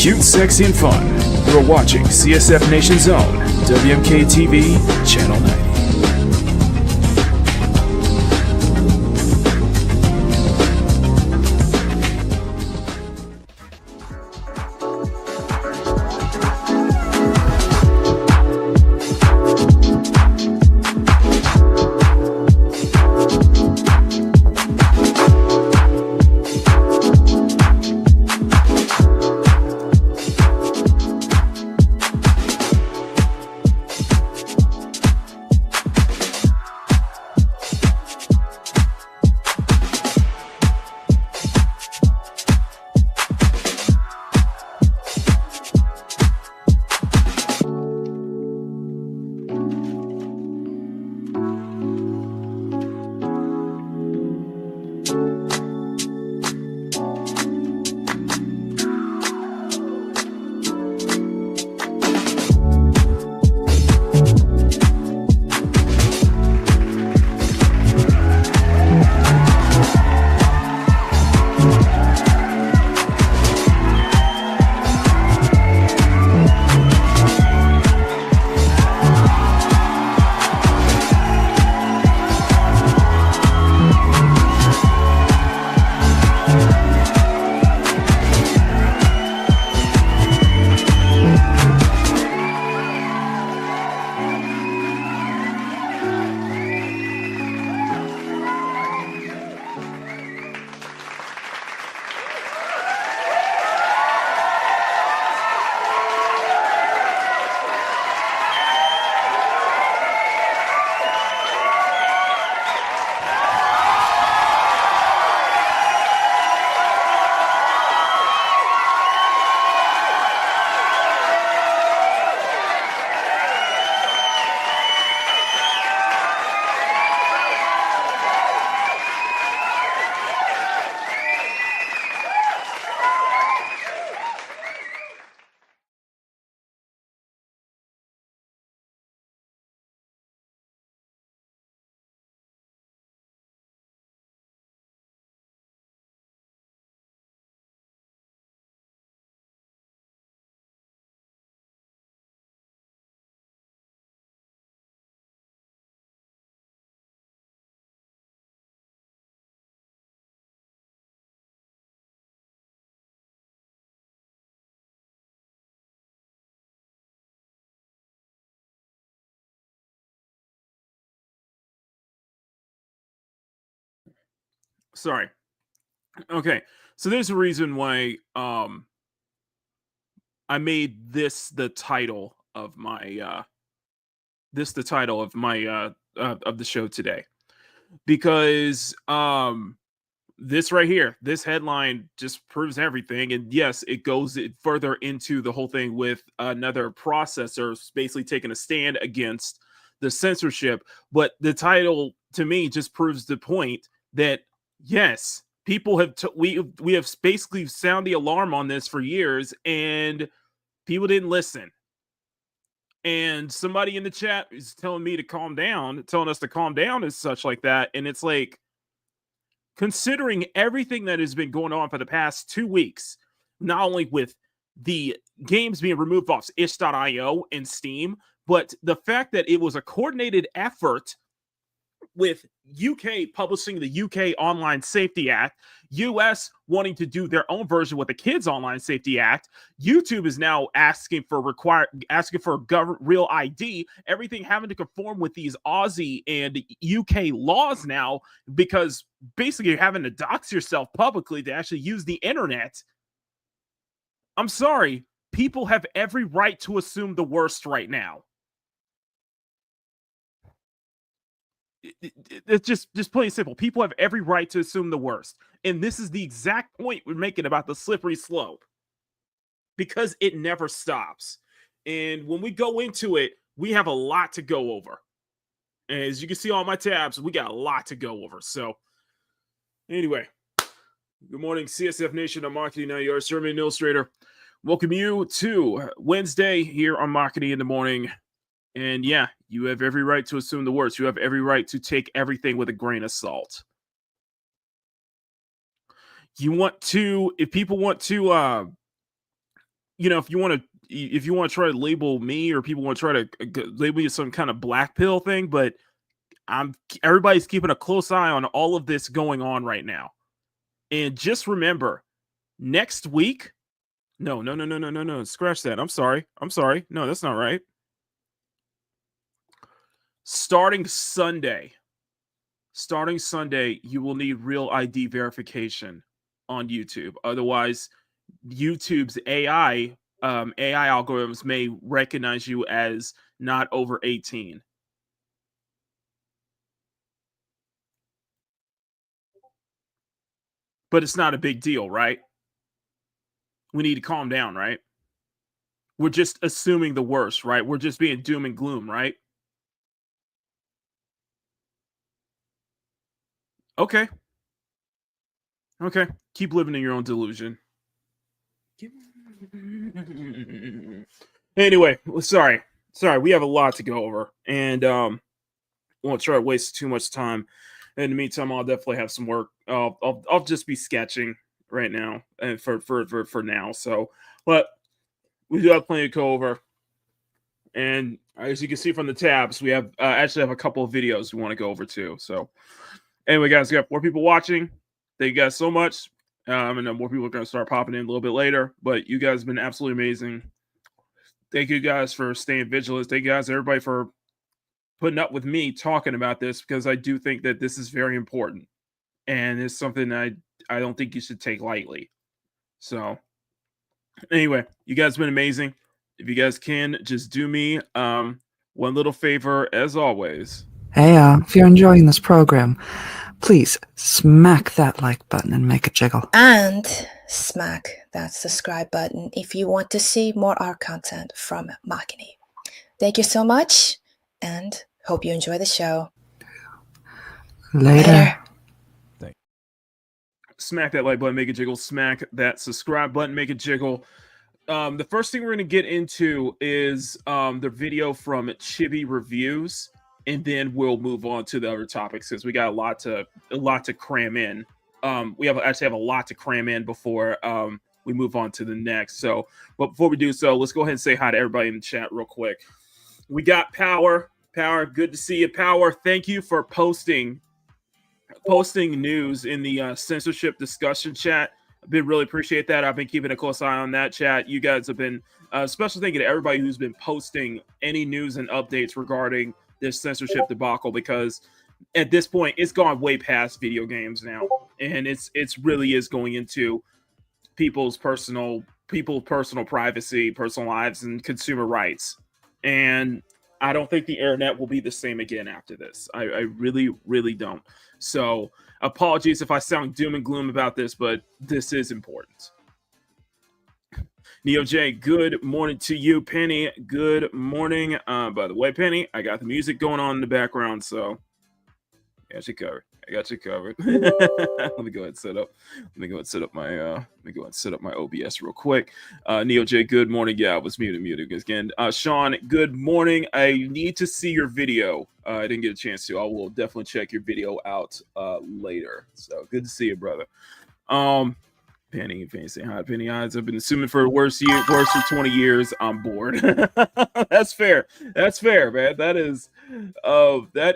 cute, sexy, and fun. You're watching CSF Nation's own WMK TV, Channel 90. Sorry. Okay. So there's a reason why I made this the title of my of the show today. Because this right here, this headline just proves everything. And yes, it goes further into the whole thing with another processor basically taking a stand against the censorship. But the title to me just proves the point that yes, people have we have basically sound the alarm on this for years, and people didn't listen. And somebody in the chat is telling me to calm down, telling us to calm down and such like that. And it's like, considering everything that has been going on for the past 2 weeks, not only with the games being removed off itch.io and Steam, but the fact that it was a coordinated effort with UK publishing the UK Online Safety Act, US wanting to do their own version with the Kids Online Safety Act, YouTube is now asking for real ID, everything having to conform with these Aussie and UK laws now, because basically you're having to dox yourself publicly to actually use the internet. I'm sorry, people have every right to assume the worst right now. It's just plain simple. People have every right to assume the worst. And this is the exact point we're making about the slippery slope, because it never stops. And when we go into it, we have a lot to go over. And as you can see on my tabs, we got a lot to go over. So anyway, good morning, CSF Nation. I'm Makini, now your Sermon Illustrator. Welcome you to Wednesday here on Makini in the Morning. And yeah, you have every right to assume the worst. You have every right to take everything with a grain of salt. You want to, if people want to if you want to try to label me, or people want to try to label you some kind of black pill thing, but everybody's keeping a close eye on all of this going on right now. And just remember, next week, no, no, no, no, no, no, no, scratch that. I'm sorry. No, that's not right. Starting Sunday, you will need real ID verification on YouTube. Otherwise, YouTube's AI algorithms may recognize you as not over 18. But it's not a big deal, right? We need to calm down, right? We're just assuming the worst, right? We're just being doom and gloom, right? Okay. Okay. Keep living in your own delusion. Anyway, sorry. We have a lot to go over, and won't try to waste too much time. In the meantime, I'll definitely have some work. I'll just be sketching right now, and for now. So, but we do have plenty to go over, and as you can see from the tabs, we have actually have a couple of videos we want to go over too. So, anyway, guys, we got 4 people watching. Thank you guys so much. I know more people are going to start popping in a little bit later, but you guys have been absolutely amazing. Thank you guys for staying vigilant. Thank you guys, everybody, for putting up with me talking about this, because I do think that this is very important, and it's something I don't think you should take lightly. So, anyway, you guys have been amazing. If you guys can just do me one little favor, as always. Hey, if you're enjoying this program, please smack that like button and make it jiggle. And smack that subscribe button if you want to see more art content from Makini. Thank you so much, and hope you enjoy the show. Later. Smack that like button, make it jiggle. Smack that subscribe button, make it jiggle. The first thing we're going to get into is the video from Chibi Reviews, and then we'll move on to the other topics, because we got a lot to cram in. We actually have a lot to cram in before we move on to the next. So, but before we do so, let's go ahead and say hi to everybody in the chat real quick. We got Power. Good to see you, Power. Thank you for posting news in the censorship discussion chat. I've been really appreciate that. I've been keeping a close eye on that chat. You guys have been special thank you to everybody who's been posting any news and updates regarding this censorship debacle, because at this point it's gone way past video games now, and it's really is going into people's personal privacy, personal lives, and consumer rights. And I don't think the internet will be the same again after this. I really, really don't. So apologies if I sound doom and gloom about this, but this is important. Neo J, good morning to you. Penny, good morning. By the way, Penny, I got the music going on in the background, so I got you covered. Let me go ahead and set up my OBS real quick. Neo J, good morning. Yeah, I was muted again. Sean, good morning. I need to see your video. I didn't get a chance to. I will definitely check your video out later. So good to see you, brother. Penny saying hi. Penny eyes. I've been assuming for worse for 20 years. I'm bored. That's fair, man. That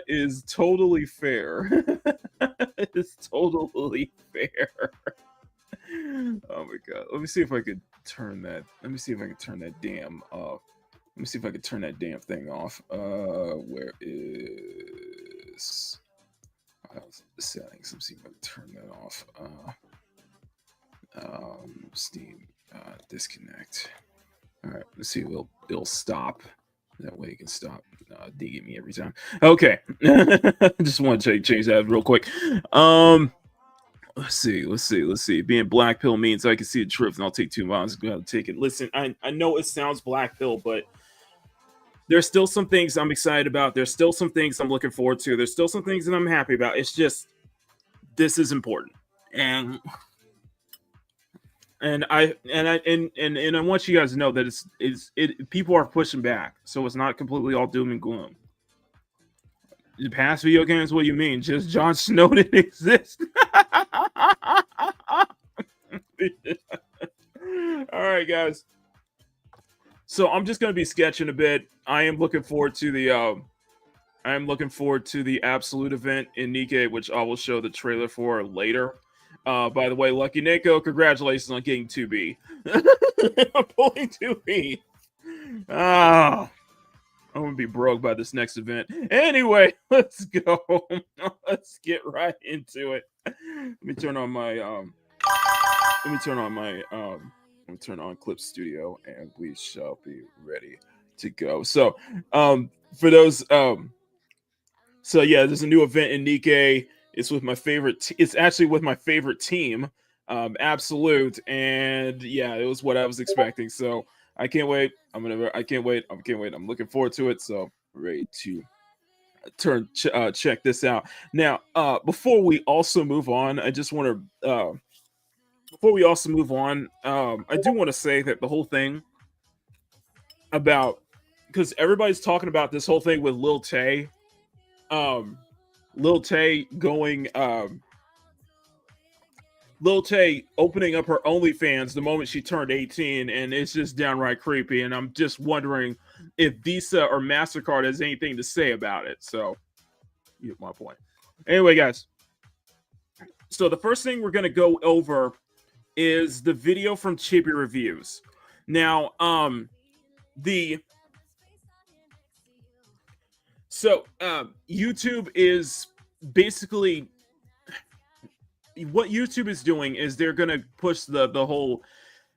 is totally fair. It's totally fair. Oh my god. Let me see if I could turn that. Let me see if I can turn that damn thing off. Where is settings? Let me see if I can turn that off. Steam disconnect. All right, let's see. It'll stop. That way you can stop digging me every time. Okay. Just want to change that real quick. Let's see. Being black pill means I can see the truth, and I'll take 2 months. I'm gonna take it. Listen, I know it sounds black pill, but there's still some things I'm excited about. There's still some things I'm looking forward to. There's still some things that I'm happy about. It's just, this is important. And I want you guys to know that people are pushing back, so it's not completely all doom and gloom. The past video games, what do you mean? Just Jon Snow didn't exist? All right, guys. So I'm just going to be sketching a bit. I am looking forward to the Absolute event in Nikkei, which I will show the trailer for later. By the way, Lucky Nico, congratulations on getting 2B. I'm pulling 2B. Ah, I'm gonna be broke by this next event. Anyway, let's go. Let's get right into it. Let me turn on Clip Studio, and we shall be ready to go. So, for those, so yeah, there's a new event in Nikkei. It's with my favorite. It's actually with my favorite team, Absolute, and yeah, it was what I was expecting. So I can't wait. I can't wait. I'm looking forward to it. So ready to check this out. Now, before we also move on, I just want to. Before we also move on, I do want to say that the whole thing about, because everybody's talking about this whole thing with Lil Tay, Lil Tay going, Lil Tay opening up her OnlyFans the moment she turned 18, and it's just downright creepy. And I'm just wondering if Visa or MasterCard has anything to say about it. So, you get my point. Anyway, guys. So the first thing we're going to go over is the video from Chibi Reviews. Now, YouTube is basically, what YouTube is doing is they're going to push the whole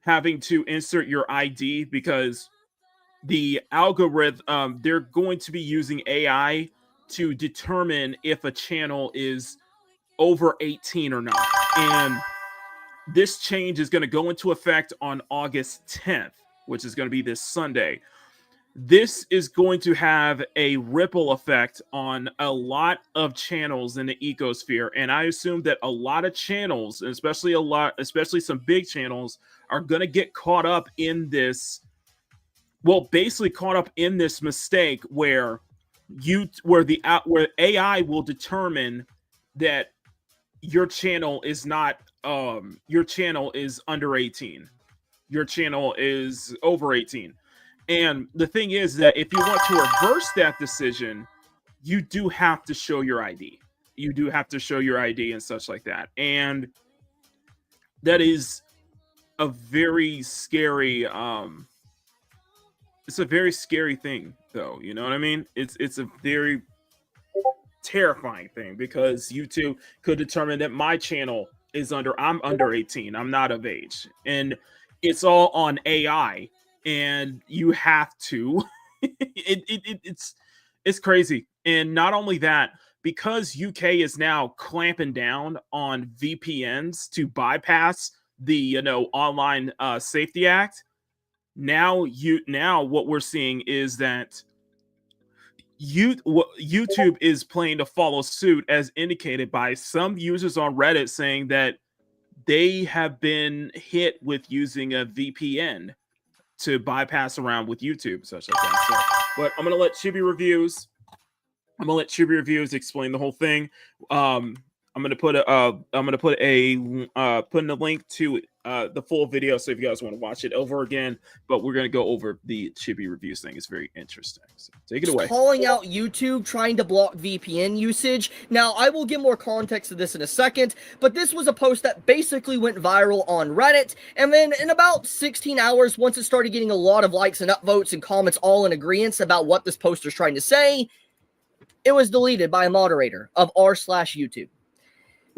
having to insert your ID, because the algorithm, they're going to be using AI to determine if a channel is over 18 or not. And this change is going to go into effect on August 10th, which is going to be this Sunday. This is going to have a ripple effect on a lot of channels in the ecosphere. And I assume that a lot of channels, especially some big channels, are going to get caught up in this. Well, basically caught up in this mistake where AI will determine that your channel is not, your channel is under 18. Your channel is over 18. And the thing is that if you want to reverse that decision, you do have to show your ID. You do have to show your ID and such like that. And that is a very scary, it's a very scary thing, though. You know what I mean? It's a very terrifying thing, because YouTube could determine that my channel is I'm under 18. I'm not of age. And it's all on AI. And you have to, it's crazy. And not only that, because UK is now clamping down on VPNs to bypass the online Safety Act. Now what we're seeing is that YouTube is playing to follow suit, as indicated by some users on Reddit saying that they have been hit with using a VPN to bypass around with YouTube, such like that. So, but I'm gonna let Chibi Reviews explain the whole thing. I'm gonna put in a link to the full video, so if you guys want to watch it over again. But we're gonna go over the Chibi Reviews thing. It's very interesting. So take it away. Calling out YouTube trying to block VPN usage. Now, I will give more context to this in a second, but this was a post that basically went viral on Reddit, and then in about 16 hours, once it started getting a lot of likes and upvotes and comments all in agreement about what this poster is trying to say, it was deleted by a moderator of r/YouTube.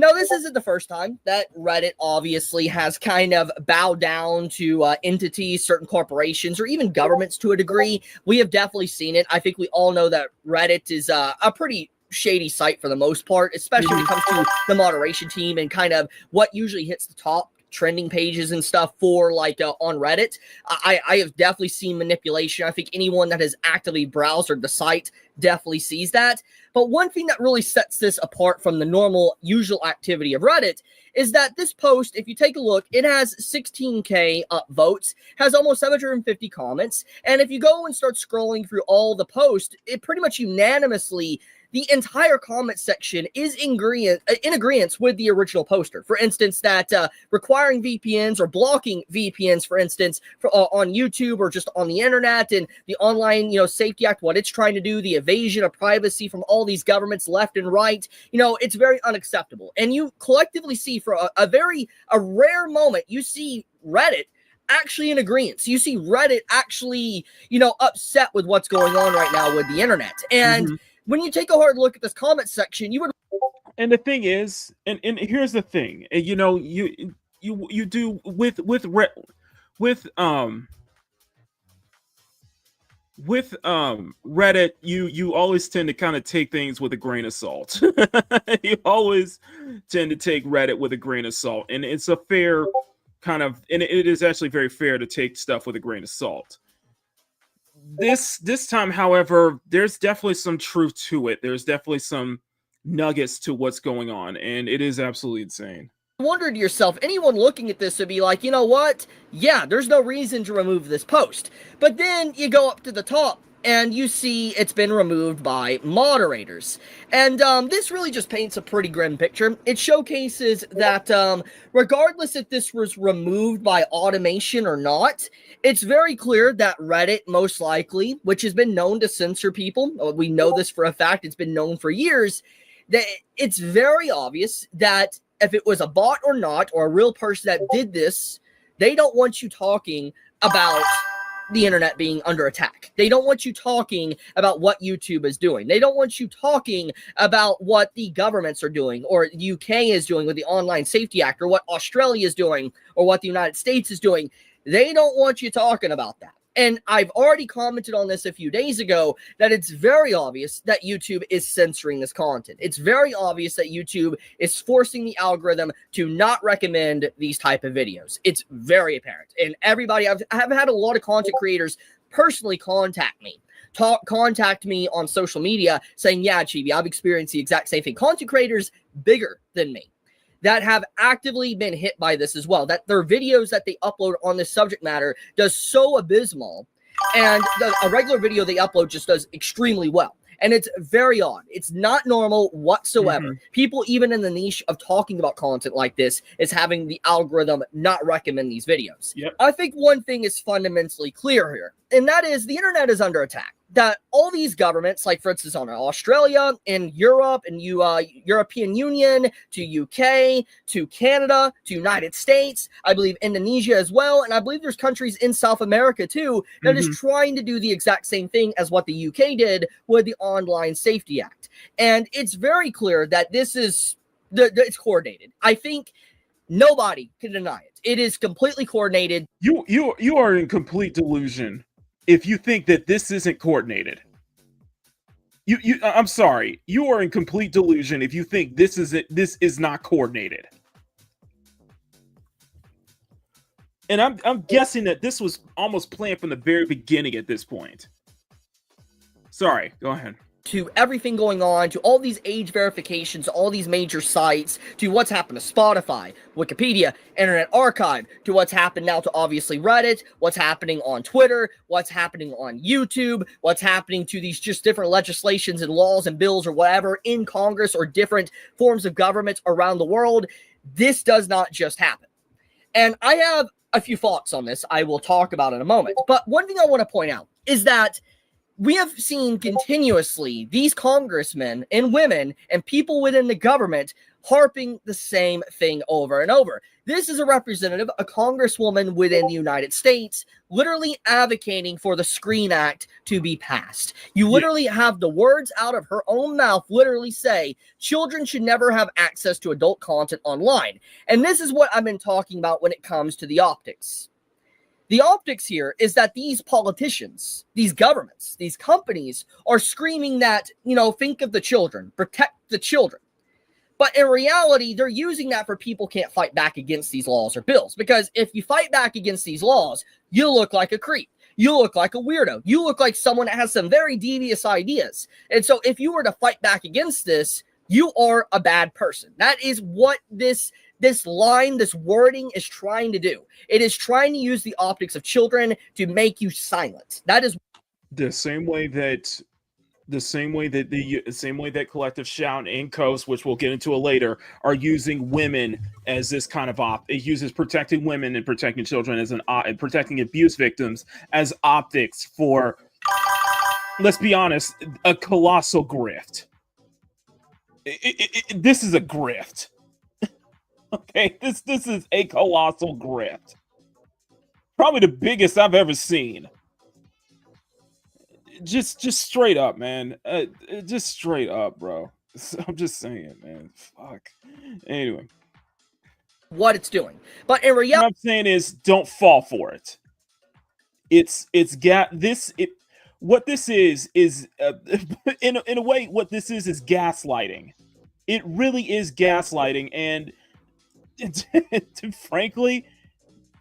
Now, this isn't the first time that Reddit obviously has kind of bowed down to entities, certain corporations, or even governments to a degree. We have definitely seen it. I think we all know that Reddit is a pretty shady site for the most part, especially when it comes to the moderation team and kind of what usually hits the top trending pages and stuff for on Reddit. I have definitely seen manipulation. I think anyone that has actively browsed the site definitely sees that. But one thing that really sets this apart from the normal usual activity of Reddit is that this post, if you take a look, it has 16K upvotes, has almost 750 comments. And if you go and start scrolling through all the posts, it pretty much unanimously the entire comment section is in agreement with the original poster. For instance, that requiring VPNs or blocking VPNs, for instance, on YouTube or just on the internet, and the online, Safety Act, what it's trying to do, the evasion of privacy from all these governments left and right, it's very unacceptable. And you collectively see for a rare moment, you see Reddit actually in agreement. You see Reddit actually, upset with what's going on right now with the internet. And when you take a hard look at this comment section, you would. And the thing is, and here's the thing, you do with Reddit, you always tend to kind of take things with a grain of salt. You always tend to take Reddit with a grain of salt, and it's a fair kind of, and it is actually very fair to take stuff with a grain of salt. This time, however, there's definitely some truth to it. There's definitely some nuggets to what's going on, and it is absolutely insane. Wonder to yourself, anyone looking at this would be like, you know what? Yeah, there's no reason to remove this post. But then you go up to the top and you see it's been removed by moderators. And this really just paints a pretty grim picture. It showcases that regardless if this was removed by automation or not, it's very clear that Reddit, most likely, which has been known to censor people, we know this for a fact, it's been known for years, that it's very obvious that if it was a bot or not, or a real person that did this, they don't want you talking about the internet being under attack. They don't want you talking about what YouTube is doing. They don't want you talking about what the governments are doing, or UK is doing with the Online Safety Act, or what Australia is doing, or what the United States is doing. They don't want you talking about that. And I've already commented on this a few days ago that it's very obvious that YouTube is censoring this content. It's very obvious that YouTube is forcing the algorithm to not recommend these type of videos. It's very apparent. And everybody, I've had a lot of content creators personally contact me on social media saying, yeah, Chibi, I've experienced the exact same thing. Content creators bigger than me that have actively been hit by this as well, that their videos that they upload on this subject matter does so abysmal, and a regular video they upload just does extremely well. And it's very odd. It's not normal whatsoever. People, even in the niche of talking about content like this, is having the algorithm not recommend these videos. I think one thing is fundamentally clear here, and that is the internet is under attack. That all these governments, like for instance on Australia and Europe and European Union to UK to Canada to United States, I believe Indonesia as well, and I believe there's countries in South America too that is trying to do the exact same thing as what the UK did with the Online Safety Act. And it's very clear that this is it's coordinated. I think nobody can deny it. It is completely coordinated. You are in complete delusion if you think that this isn't coordinated. I'm sorry. You are in complete delusion if you think this is not coordinated. And I'm guessing that this was almost planned from the very beginning at this point. Sorry, go ahead. To everything going on, to all these age verifications, all these major sites, to what's happened to Spotify, Wikipedia, Internet Archive, to what's happened now to obviously Reddit, what's happening on Twitter, what's happening on YouTube, what's happening to these just different legislations and laws and bills or whatever in Congress or different forms of government around the world. This does not just happen. And I have a few thoughts on this I will talk about in a moment. But one thing I want to point out is that we have seen continuously these congressmen and women and people within the government harping the same thing over and over. This is a representative, a congresswoman within the United States, literally advocating for the Screen Act to be passed. You literally have the words out of her own mouth literally say, children should never have access to adult content online. And this is what I've been talking about when it comes to the optics. The optics here is that these politicians, these governments, these companies are screaming that, think of the children, protect the children. But in reality, they're using that for people can't fight back against these laws or bills. Because if you fight back against these laws, you look like a creep. You look like a weirdo. You look like someone that has some very devious ideas. And so if you were to fight back against this, you are a bad person. That is what this line, this wording is trying to do. It is trying to use the optics of children to make you silent. That is the same way that The same way that Collective Shout and Coast, which we'll get into later, are using women as this kind of it uses protecting women and protecting children as and protecting abuse victims as optics for, let's be honest, a colossal grift. This is a grift. Okay, this is a colossal grift. Probably the biggest I've ever seen. Just straight up, man. Just straight up, bro. I'm just saying, man. Fuck. Anyway, what it's doing, but in reality, what I'm saying is, don't fall for it. What this is in a way, what this is gaslighting. It really is gaslighting, and frankly,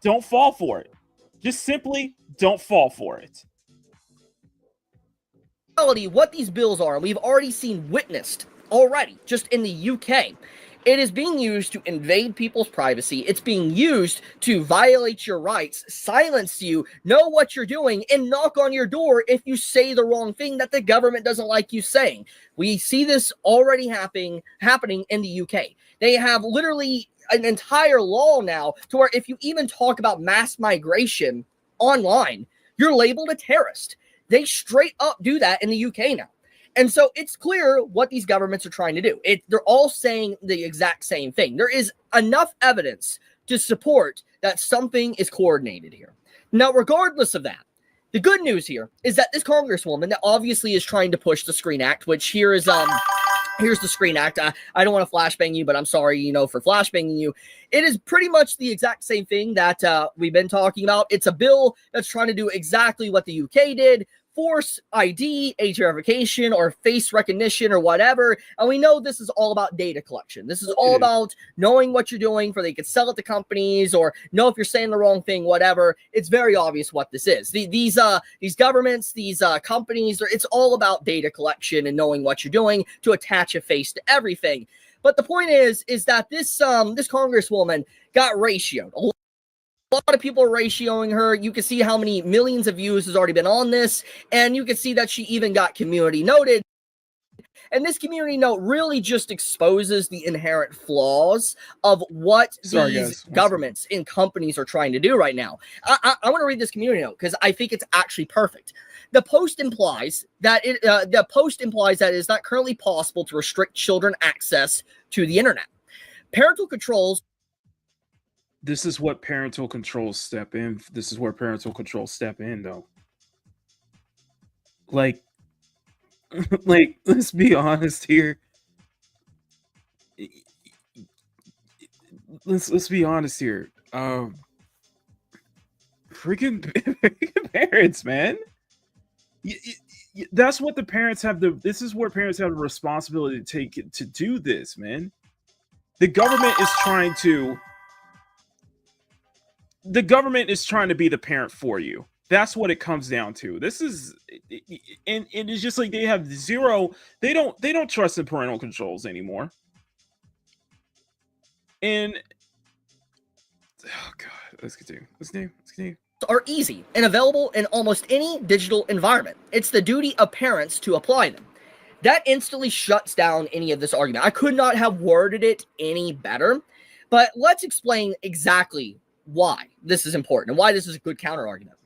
don't fall for it. Just simply don't fall for it. What these bills are, we've already witnessed already, just in the UK. It is being used to invade people's privacy. It's being used to violate your rights, silence you, know what you're doing, and knock on your door if you say the wrong thing that the government doesn't like you saying. We see this already happening in the UK. They have literally an entire law now to where if you even talk about mass migration online, you're labeled a terrorist. They straight up do that in the UK now. And so it's clear what these governments are trying to do. They're all saying the exact same thing. There is enough evidence to support that something is coordinated here. Now, regardless of that, the good news here is that this congresswoman that obviously is trying to push the Screen Act, which here's the Screen Act. I don't want to flashbang you, but I'm sorry, for flashbanging you. It is pretty much the exact same thing that we've been talking about. It's a bill that's trying to do exactly what the UK did. Force ID, age verification, or face recognition, or whatever. And we know this is all about data collection. This is all about knowing what you're doing for they could sell it to companies or know if you're saying the wrong thing, whatever. It's very obvious what this is. These governments, these companies, it's all about data collection and knowing what you're doing to attach a face to everything. But the point is that this congresswoman got ratioed. A lot of people are ratioing her. You can see how many millions of views has already been on this, and you can see that she even got community noted. And this community note really just exposes the inherent flaws of what these governments and companies are trying to do right now. I want to read this community note because I think it's actually perfect. The post implies that it is not currently possible to restrict children access to the internet. Parental controls. This is what parental controls step in. This is where parental controls step in, though. Like, let's be honest here. Let's be honest here. Freaking parents, man. That's what the parents have. This is where parents have the responsibility to do this, man. The government is trying to. The government is trying to be the parent for you. That's what it comes down to. This is, and it's just like they have zero. They don't trust in parental controls anymore. And oh god, let's continue. Are easy and available in almost any digital environment. It's the duty of parents to apply them. That instantly shuts down any of this argument. I could not have worded it any better, but let's explain exactly why this is important and why this is a good counter argument.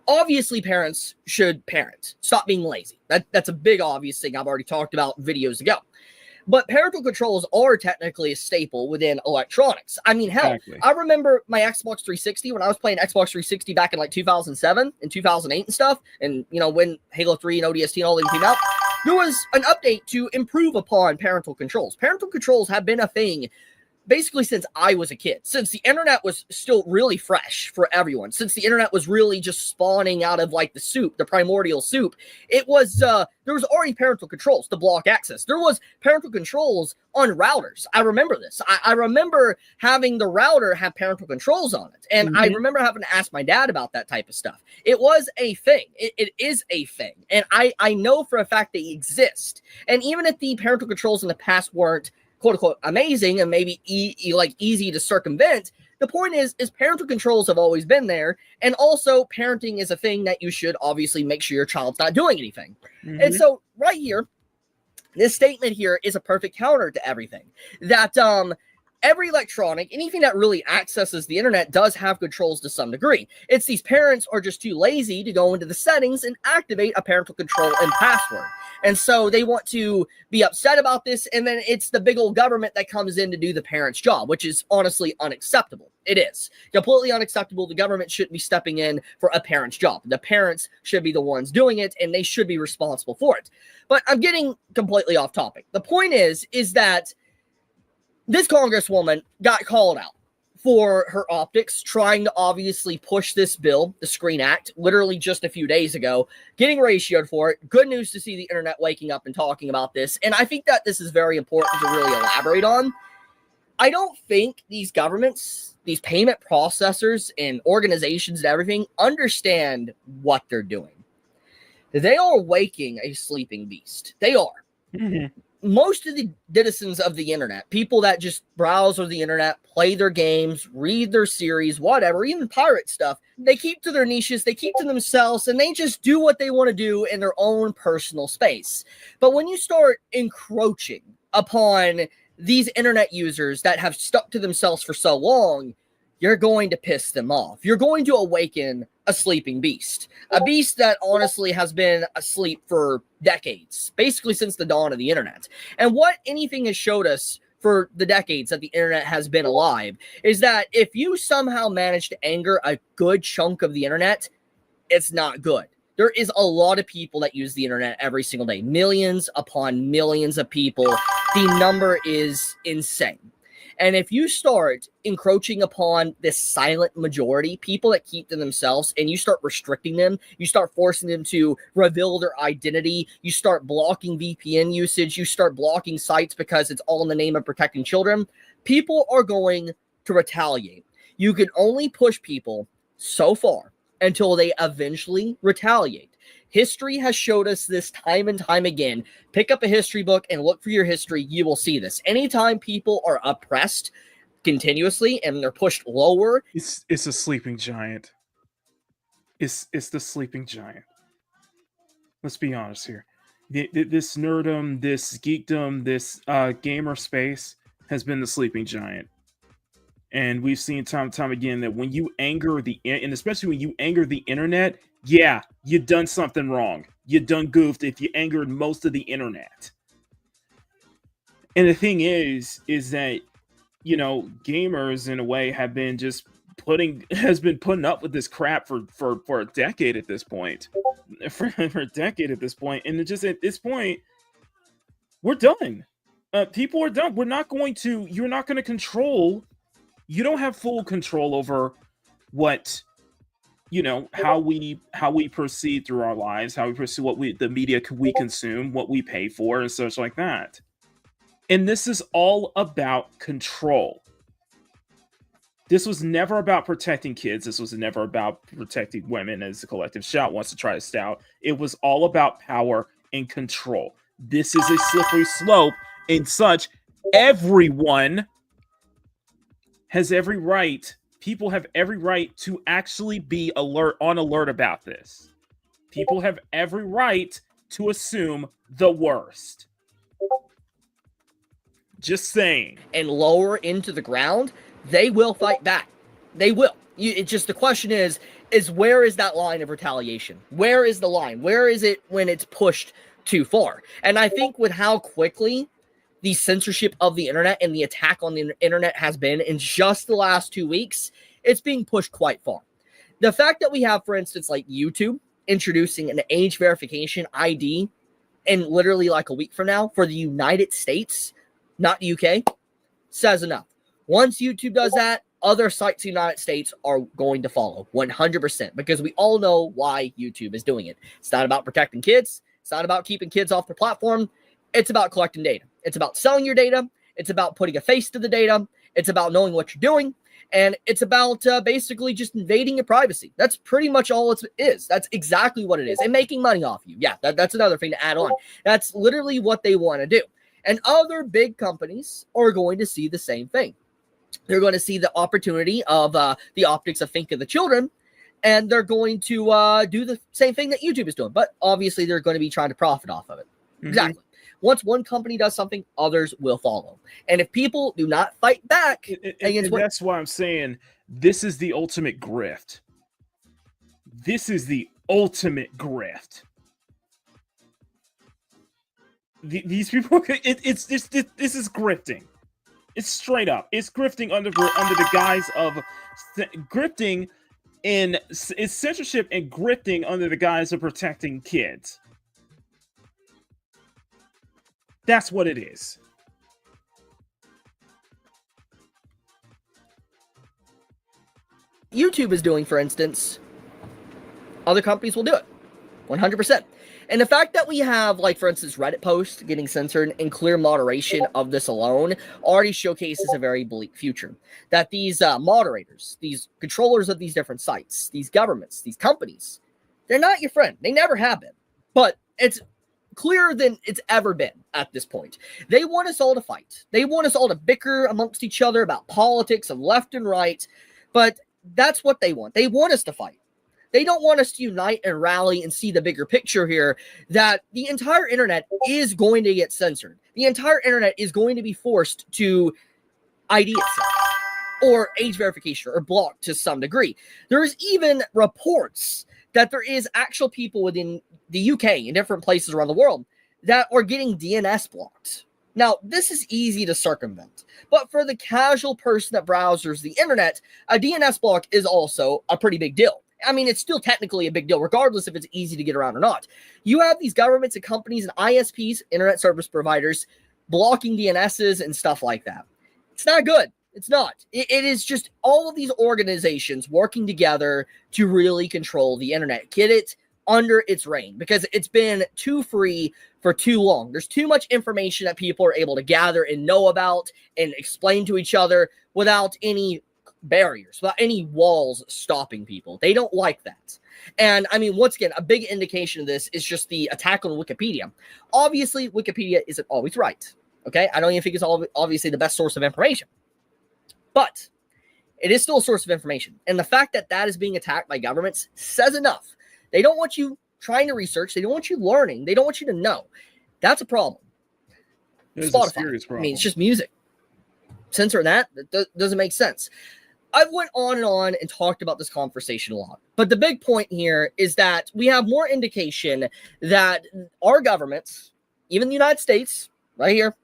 Obviously, parents should parent. Stop being lazy. That's a big obvious thing I've already talked about videos ago. But parental controls are technically a staple within electronics. I mean, hell, exactly. I remember my Xbox 360 when I was playing Xbox 360 back in like 2007 and 2008 and stuff. And, when Halo 3 and ODST and all them came out, there was an update to improve upon parental controls. Parental controls have been a thing basically since I was a kid, since the internet was still really fresh for everyone, since the internet was really just spawning out of like the soup, the primordial soup. It was, there was already parental controls to block access. There was parental controls on routers. I remember this. I remember having the router have parental controls on it. And I remember having to ask my dad about that type of stuff. It was a thing. It is a thing. And I know for a fact they exist. And even if the parental controls in the past weren't quote unquote amazing and maybe like easy to circumvent. The point is parental controls have always been there, and also parenting is a thing that you should obviously make sure your child's not doing anything. And so right here, this statement here is a perfect counter to everything. That every electronic, anything that really accesses the internet does have controls to some degree. It's these parents are just too lazy to go into the settings and activate a parental control and password. And so they want to be upset about this, and then it's the big old government that comes in to do the parent's job, which is honestly unacceptable. It is completely unacceptable. The government shouldn't be stepping in for a parent's job. The parents should be the ones doing it, and they should be responsible for it. But I'm getting completely off topic. The point is that this congresswoman got called out for her optics, trying to obviously push this bill, the Screen Act, literally just a few days ago, getting ratioed for it. Good news to see the internet waking up and talking about this. And I think that this is very important to really elaborate on. I don't think these governments, these payment processors and organizations and everything understand what they're doing. They are waking a sleeping beast. They are. Most of the citizens of the internet, people that just browse on the internet, play their games, read their series, whatever, even pirate stuff, they keep to their niches, they keep to themselves, and they just do what they want to do in their own personal space. But when you start encroaching upon these internet users that have stuck to themselves for so long, you're going to piss them off. You're going to awaken a sleeping beast. A beast that honestly has been asleep for decades, basically since the dawn of the internet. And what anything has showed us for the decades that the internet has been alive is that if you somehow manage to anger a good chunk of the internet, it's not good. There is a lot of people that use the internet every single day. Millions upon millions of people. The number is insane. And if you start encroaching upon this silent majority, people that keep to themselves, and you start restricting them, you start forcing them to reveal their identity, you start blocking VPN usage, you start blocking sites because it's all in the name of protecting children, people are going to retaliate. You can only push people so far until they eventually retaliate. History has showed us this time and time again. Pick up a history book and look for your history. You will see this. Anytime people are oppressed continuously and they're pushed lower. It's a sleeping giant. It's the sleeping giant. Let's be honest here. This nerdom, this geekdom, this gamer space has been the sleeping giant. And we've seen time and time again that when you anger and especially when you anger the internet, yeah, you done something wrong. You done goofed if you angered most of the internet. And the thing is that, you know, gamers in a way have been just putting up with this crap for a decade at this point. For a decade at this point. And just at this point, we're done. People are done. You're not going to control. You don't have full control over what, you know, how we proceed through our lives, how we pursue the media we consume, what we pay for, and such like that. And this is all about control. This was never about protecting kids. This was never about protecting women, as the collective shout wants to try to stout. It was all about power and control. This is a slippery slope, and such. Everyone has every right. People have every right to actually be on alert about this. People have every right to assume the worst. Just saying. And lower into the ground, they will fight back. They will. It's just the question is where is that line of retaliation? Where is the line? Where is it when it's pushed too far? And I think with how quickly the censorship of the internet and the attack on the internet has been in just the last 2 weeks, it's being pushed quite far. The fact that we have, for instance, like YouTube introducing an age verification ID in literally like a week from now for the United States, not the UK, says enough. Once YouTube does that, other sites in the United States are going to follow 100% because we all know why YouTube is doing it. It's not about protecting kids. It's not about keeping kids off the platform. It's about collecting data. It's about selling your data. It's about putting a face to the data. It's about knowing what you're doing. And it's about basically just invading your privacy. That's pretty much all it is. That's exactly what it is. And making money off you. Yeah, that's another thing to add on. That's literally what they want to do. And other big companies are going to see the same thing. They're going to see the opportunity of the optics of Think of the Children, and they're going to do the same thing that YouTube is doing. But obviously, they're going to be trying to profit off of it. Mm-hmm. Exactly. Once one company does something, others will follow. And if people do not fight back against that's why I'm saying this is the ultimate grift. This is the ultimate grift. These people, this is grifting. It's straight up. It's grifting under the guise of grifting, and it's censorship and grifting under the guise of protecting kids. That's what it is. YouTube is doing, for instance, other companies will do it 100%. And the fact that we have, like, for instance, Reddit posts getting censored and clear moderation of this alone already showcases a very bleak future. That these moderators, these controllers of these different sites, these governments, these companies, they're not your friend. They never have been. But it's clearer than it's ever been at this point. They want us all to fight. They want us all to bicker amongst each other about politics of left and right. But that's what they want. They want us to fight. They don't want us to unite and rally and see the bigger picture here, that the entire internet is going to get censored. The entire internet is going to be forced to ID itself or age verification or block to some degree. There's even reports that there is actual people within the UK in different places around the world that are getting DNS blocked. Now, this is easy to circumvent, but for the casual person that browsers the internet, a DNS block is also a pretty big deal. I mean, it's still technically a big deal, regardless if it's easy to get around or not. You have these governments and companies and ISPs, internet service providers, blocking DNSs and stuff like that. It's not good. It's not. It is just all of these organizations working together to really control the internet, get it under its reign, because it's been too free for too long. There's too much information that people are able to gather and know about and explain to each other without any barriers, without any walls stopping people. They don't like that. And I mean, once again, a big indication of this is just the attack on Wikipedia. Obviously, Wikipedia isn't always right. Okay? I don't even think it's obviously the best source of information. But it is still a source of information. And the fact that that is being attacked by governments says enough. They don't want you trying to research. They don't want you learning. They don't want you to know. That's a problem. It is Spotify, a serious problem. I mean, it's just music. Censoring that doesn't make sense. I went on and talked about this conversation a lot. But the big point here is that we have more indication that our governments, even the United States, right here,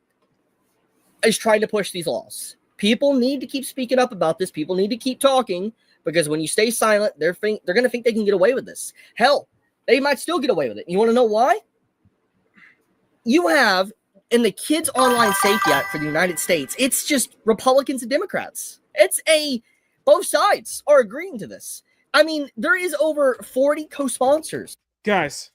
is trying to push these laws. People need to keep speaking up about this. People need to keep talking, because when you stay silent, they're going to think they can get away with this. Hell, they might still get away with it. You want to know why? You have, in the Kids Online Safety Act for the United States, it's just Republicans and Democrats. Both sides are agreeing to this. I mean, there is over 40 co-sponsors. Guys,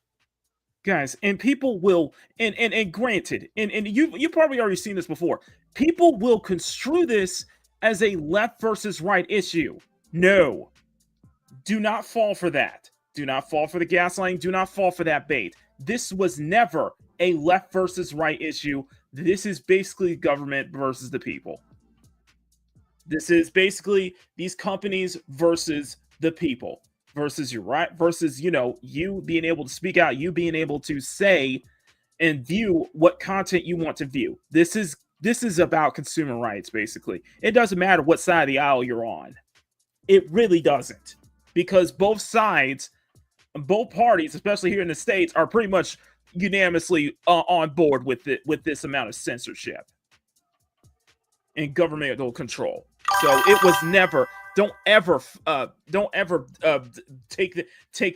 and people will, and granted, and you've probably already seen this before, people will construe this as a left versus right issue. No, do not fall for that. Do not fall for the gaslighting. Do not fall for that bait. This was never a left versus right issue. This is basically government versus the people. This is basically these companies versus the people, versus your right, versus, you being able to speak out, you being able to say and view what content you want to view. This is about consumer rights, basically. It doesn't matter what side of the aisle you're on. It really doesn't, because both sides, both parties, especially here in the States, are pretty much unanimously on board with this amount of censorship and governmental control. So it was never. Don't ever take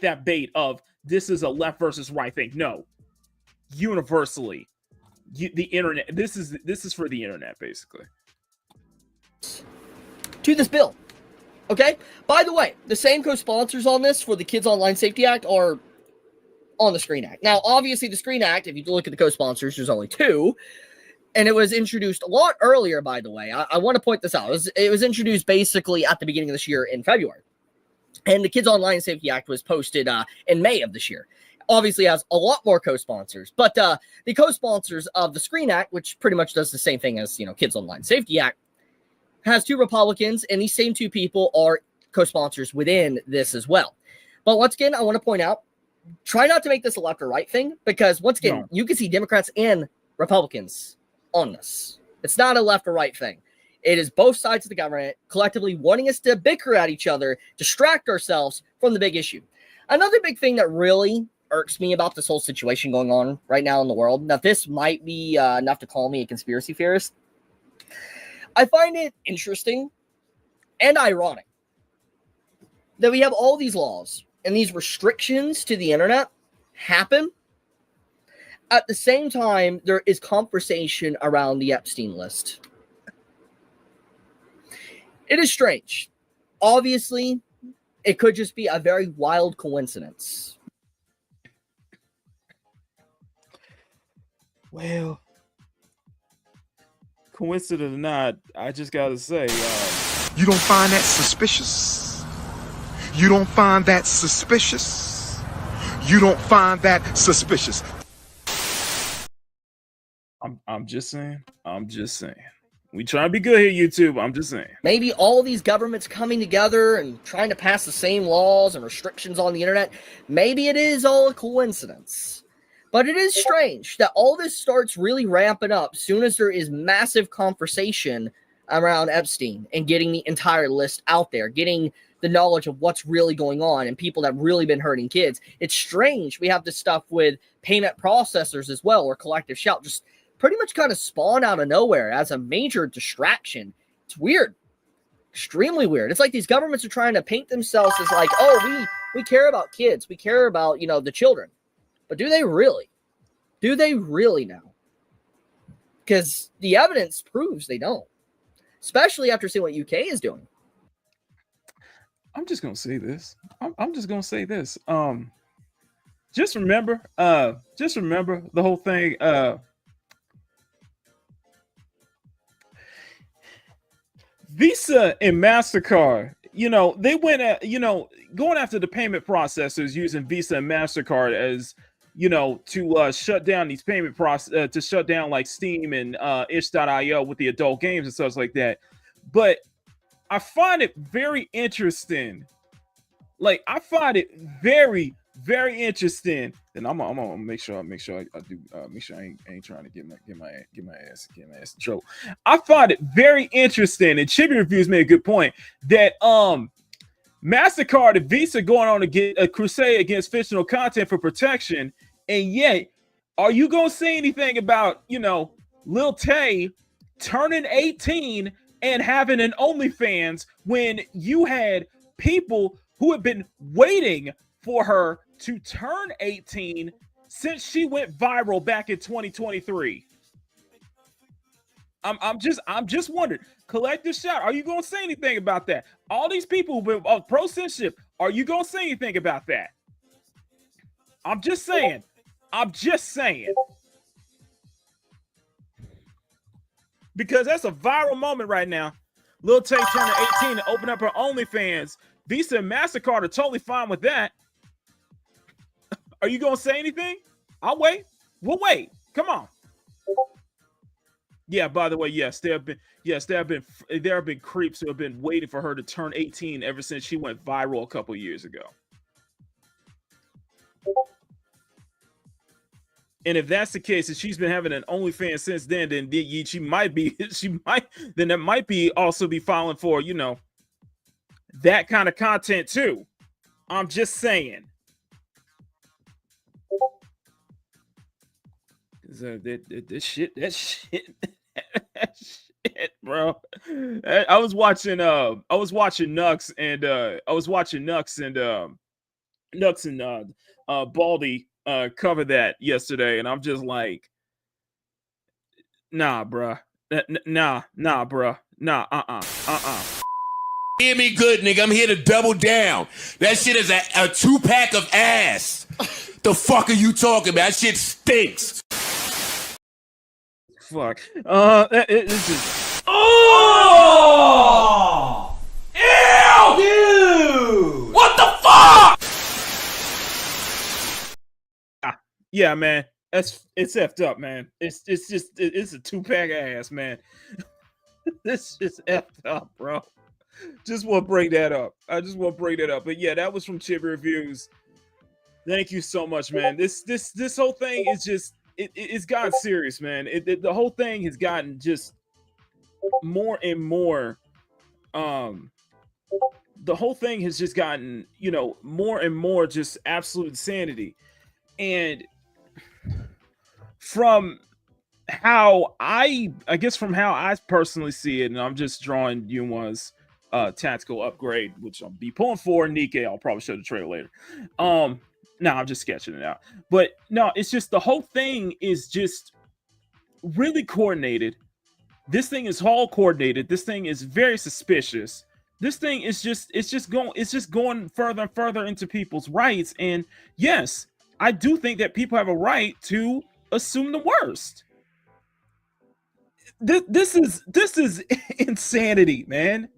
that bait of this is a left versus right thing. No, universally, the internet. This is for the internet, basically. To this bill, okay. By the way, the same co-sponsors on this for the Kids Online Safety Act are on the Screen Act. Now, obviously, the Screen Act, if you look at the co-sponsors, there's only two. And it was introduced a lot earlier, by the way. I want to point this out. It was introduced basically at the beginning of this year in February. And the Kids Online Safety Act was posted in May of this year. obviously has a lot more co-sponsors, but the co-sponsors of the Screen Act, which pretty much does the same thing as, Kids Online Safety Act, has 2 Republicans, and these same 2 people are co-sponsors within this as well. But once again, I want to point out, try not to make this a left or right thing, because once again, you can see Democrats and Republicans on this. It's not a left or right thing. It is both sides of the government collectively wanting us to bicker at each other, distract ourselves from the big issue. Another big thing that really irks me about this whole situation going on right now in the world, now this might be enough to call me a conspiracy theorist. I find it interesting and ironic that we have all these laws and these restrictions to the internet happen. At the same time, there is conversation around the Epstein list. It is strange. Obviously, it could just be a very wild coincidence. Well, coincident or not, I just gotta say, you don't find that suspicious? You don't find that suspicious? You don't find that suspicious? I'm just saying. We trying to be good here, YouTube. I'm just saying. Maybe all these governments coming together and trying to pass the same laws and restrictions on the internet. Maybe it is all a coincidence. But it is strange that all this starts really ramping up soon as there is massive conversation around Epstein and getting the entire list out there, getting the knowledge of what's really going on and people that have really been hurting kids. It's strange we have this stuff with payment processors as well, or Collective Shout, just pretty much kind of spawn out of nowhere as a major distraction. It's weird. Extremely weird. It's like these governments are trying to paint themselves as like, oh, we care about kids. We care about, the children. But do they really? Do they really now? Because the evidence proves they don't. Especially after seeing what UK is doing. I'm just gonna say this. I'm just gonna say this. Just remember the whole thing. Visa and MasterCard, they went at, going after the payment processors using Visa and MasterCard as, to shut down these payment to shut down like Steam and itch.io with the adult games and stuff like that. But I find it very interesting. Like, I find it very, very interesting. And I'm gonna make sure I do make sure I ain't trying to get my ass in trouble. I find it very interesting, and Chibi Reviews made a good point that MasterCard and Visa going on to get a crusade against fictional content for protection, and yet are you gonna say anything about Lil Tay turning 18 and having an OnlyFans when you had people who have been waiting for her to turn 18 since she went viral back in 2023? I'm just wondering. Collective Shout, are you gonna say anything about that? All these people who've been pro censorship, are you gonna say anything about that? I'm just saying. Because that's a viral moment right now. Lil Tay turning 18 to open up her OnlyFans. Visa and MasterCard are totally fine with that. Are you gonna say anything? I'll wait. We'll wait. Come on. Yeah, by the way, yes, there have been creeps who have been waiting for her to turn 18 ever since she went viral a couple years ago. And if that's the case, if she's been having an OnlyFans since then she might that might be also be filing for, that kind of content too. I'm just saying. That shit, bro. I was watching Nux and Baldy cover that yesterday, and I'm just like, nah, bruh. Nah, bruh. Nah, Hear me good, nigga. I'm here to double down. That shit is a 2-pack of ass. The fuck are you talking about? That shit stinks. Fuck. It's just. Oh! Yeah, man. It's effed up, man. It's a 2-pack ass, man. This is effed up, bro. Just want to bring that up. I just want to bring that up. But yeah, that was from Chibi Reviews. Thank you so much, man. This whole thing is just it's gotten serious, man. The whole thing has gotten just more and more. The whole thing has just gotten, more and more just absolute insanity. And from how I guess from how I personally see it, and I'm just drawing Yunwa's tactical upgrade, which I'll be pulling for Nikkei. I'll probably show the trailer later. No, I'm just sketching it out. But no, it's just the whole thing is just really coordinated. This thing is all coordinated. This thing is very suspicious. This thing is just going further and further into people's rights. And yes, I do think that people have a right to assume the worst. This is insanity, man.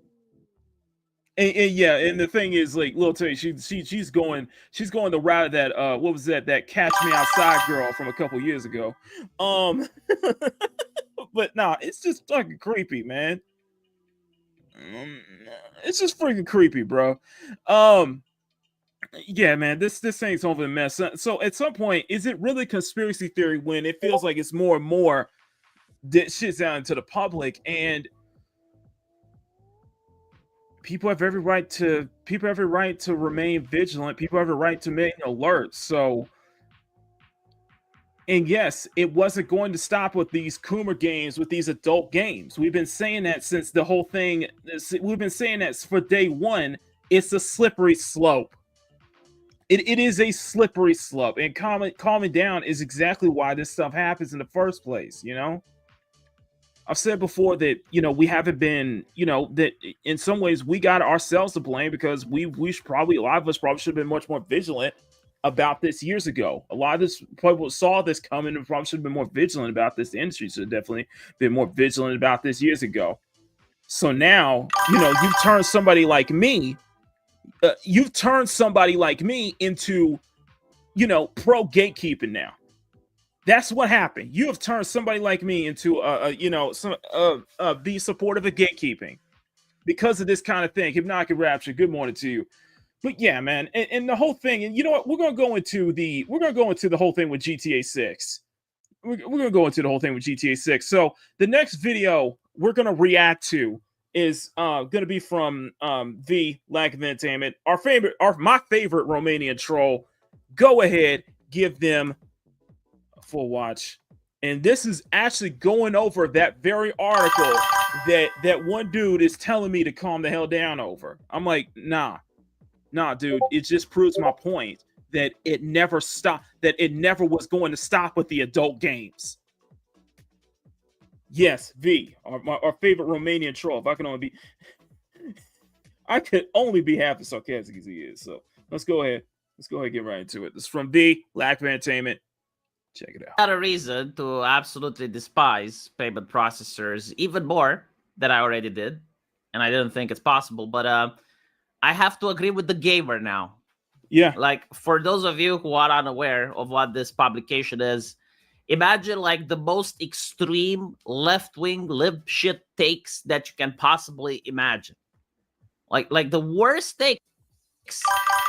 And yeah, and the thing is, like, Lil Tay, she's going the route of that what was that Catch Me Outside girl from a couple years ago. But nah, it's just fucking creepy, man. It's just freaking creepy, bro. Yeah, man, this thing's over the mess. So at some point, is it really conspiracy theory when it feels like it's more and more that shit's out into the public, and people have every right to remain vigilant. People have a right to make alerts. So, and yes, it wasn't going to stop with these Coomer games, with these adult games. We've been saying that since the whole thing. We've been saying that for day one. It's a slippery slope. It is a slippery slope, and calming down is exactly why this stuff happens in the first place. I've said before that, we haven't been, that in some ways we got ourselves to blame, because we should probably, a lot of us probably should have been much more vigilant about this years ago. A lot of this people saw this coming and probably should have been more vigilant about this. The industry should have definitely been more vigilant about this years ago. So now, you've turned somebody like me, into, pro gatekeeping now. That's what happened. You have turned somebody like me into be supportive of gatekeeping because of this kind of thing. Hypnotic Rapture, good morning to you. But yeah, man, and the whole thing, and you know what? We're gonna go into the whole thing with GTA 6. We're gonna go into the whole thing with GTA 6. So the next video we're gonna react to is gonna be from the Lack of Entertainment, my favorite Romanian troll. Go ahead, give them full watch. And this is actually going over that very article that one dude is telling me to calm the hell down over. I'm like, nah, dude. It just proves my point that it never stopped, that it never was going to stop with the adult games. Yes, V, our favorite Romanian troll. If I can only be, I could only be half as sarcastic as he is. So let's go ahead and get right into it. This is from V, Lack of Entertainment. Check it out. Not a reason to absolutely despise payment processors even more than I already did, and I didn't think it's possible. But I have to agree with the gamer now. Yeah. Like, for those of you who are unaware of what this publication is, imagine like the most extreme left-wing lib shit takes that you can possibly imagine. Like the worst takes,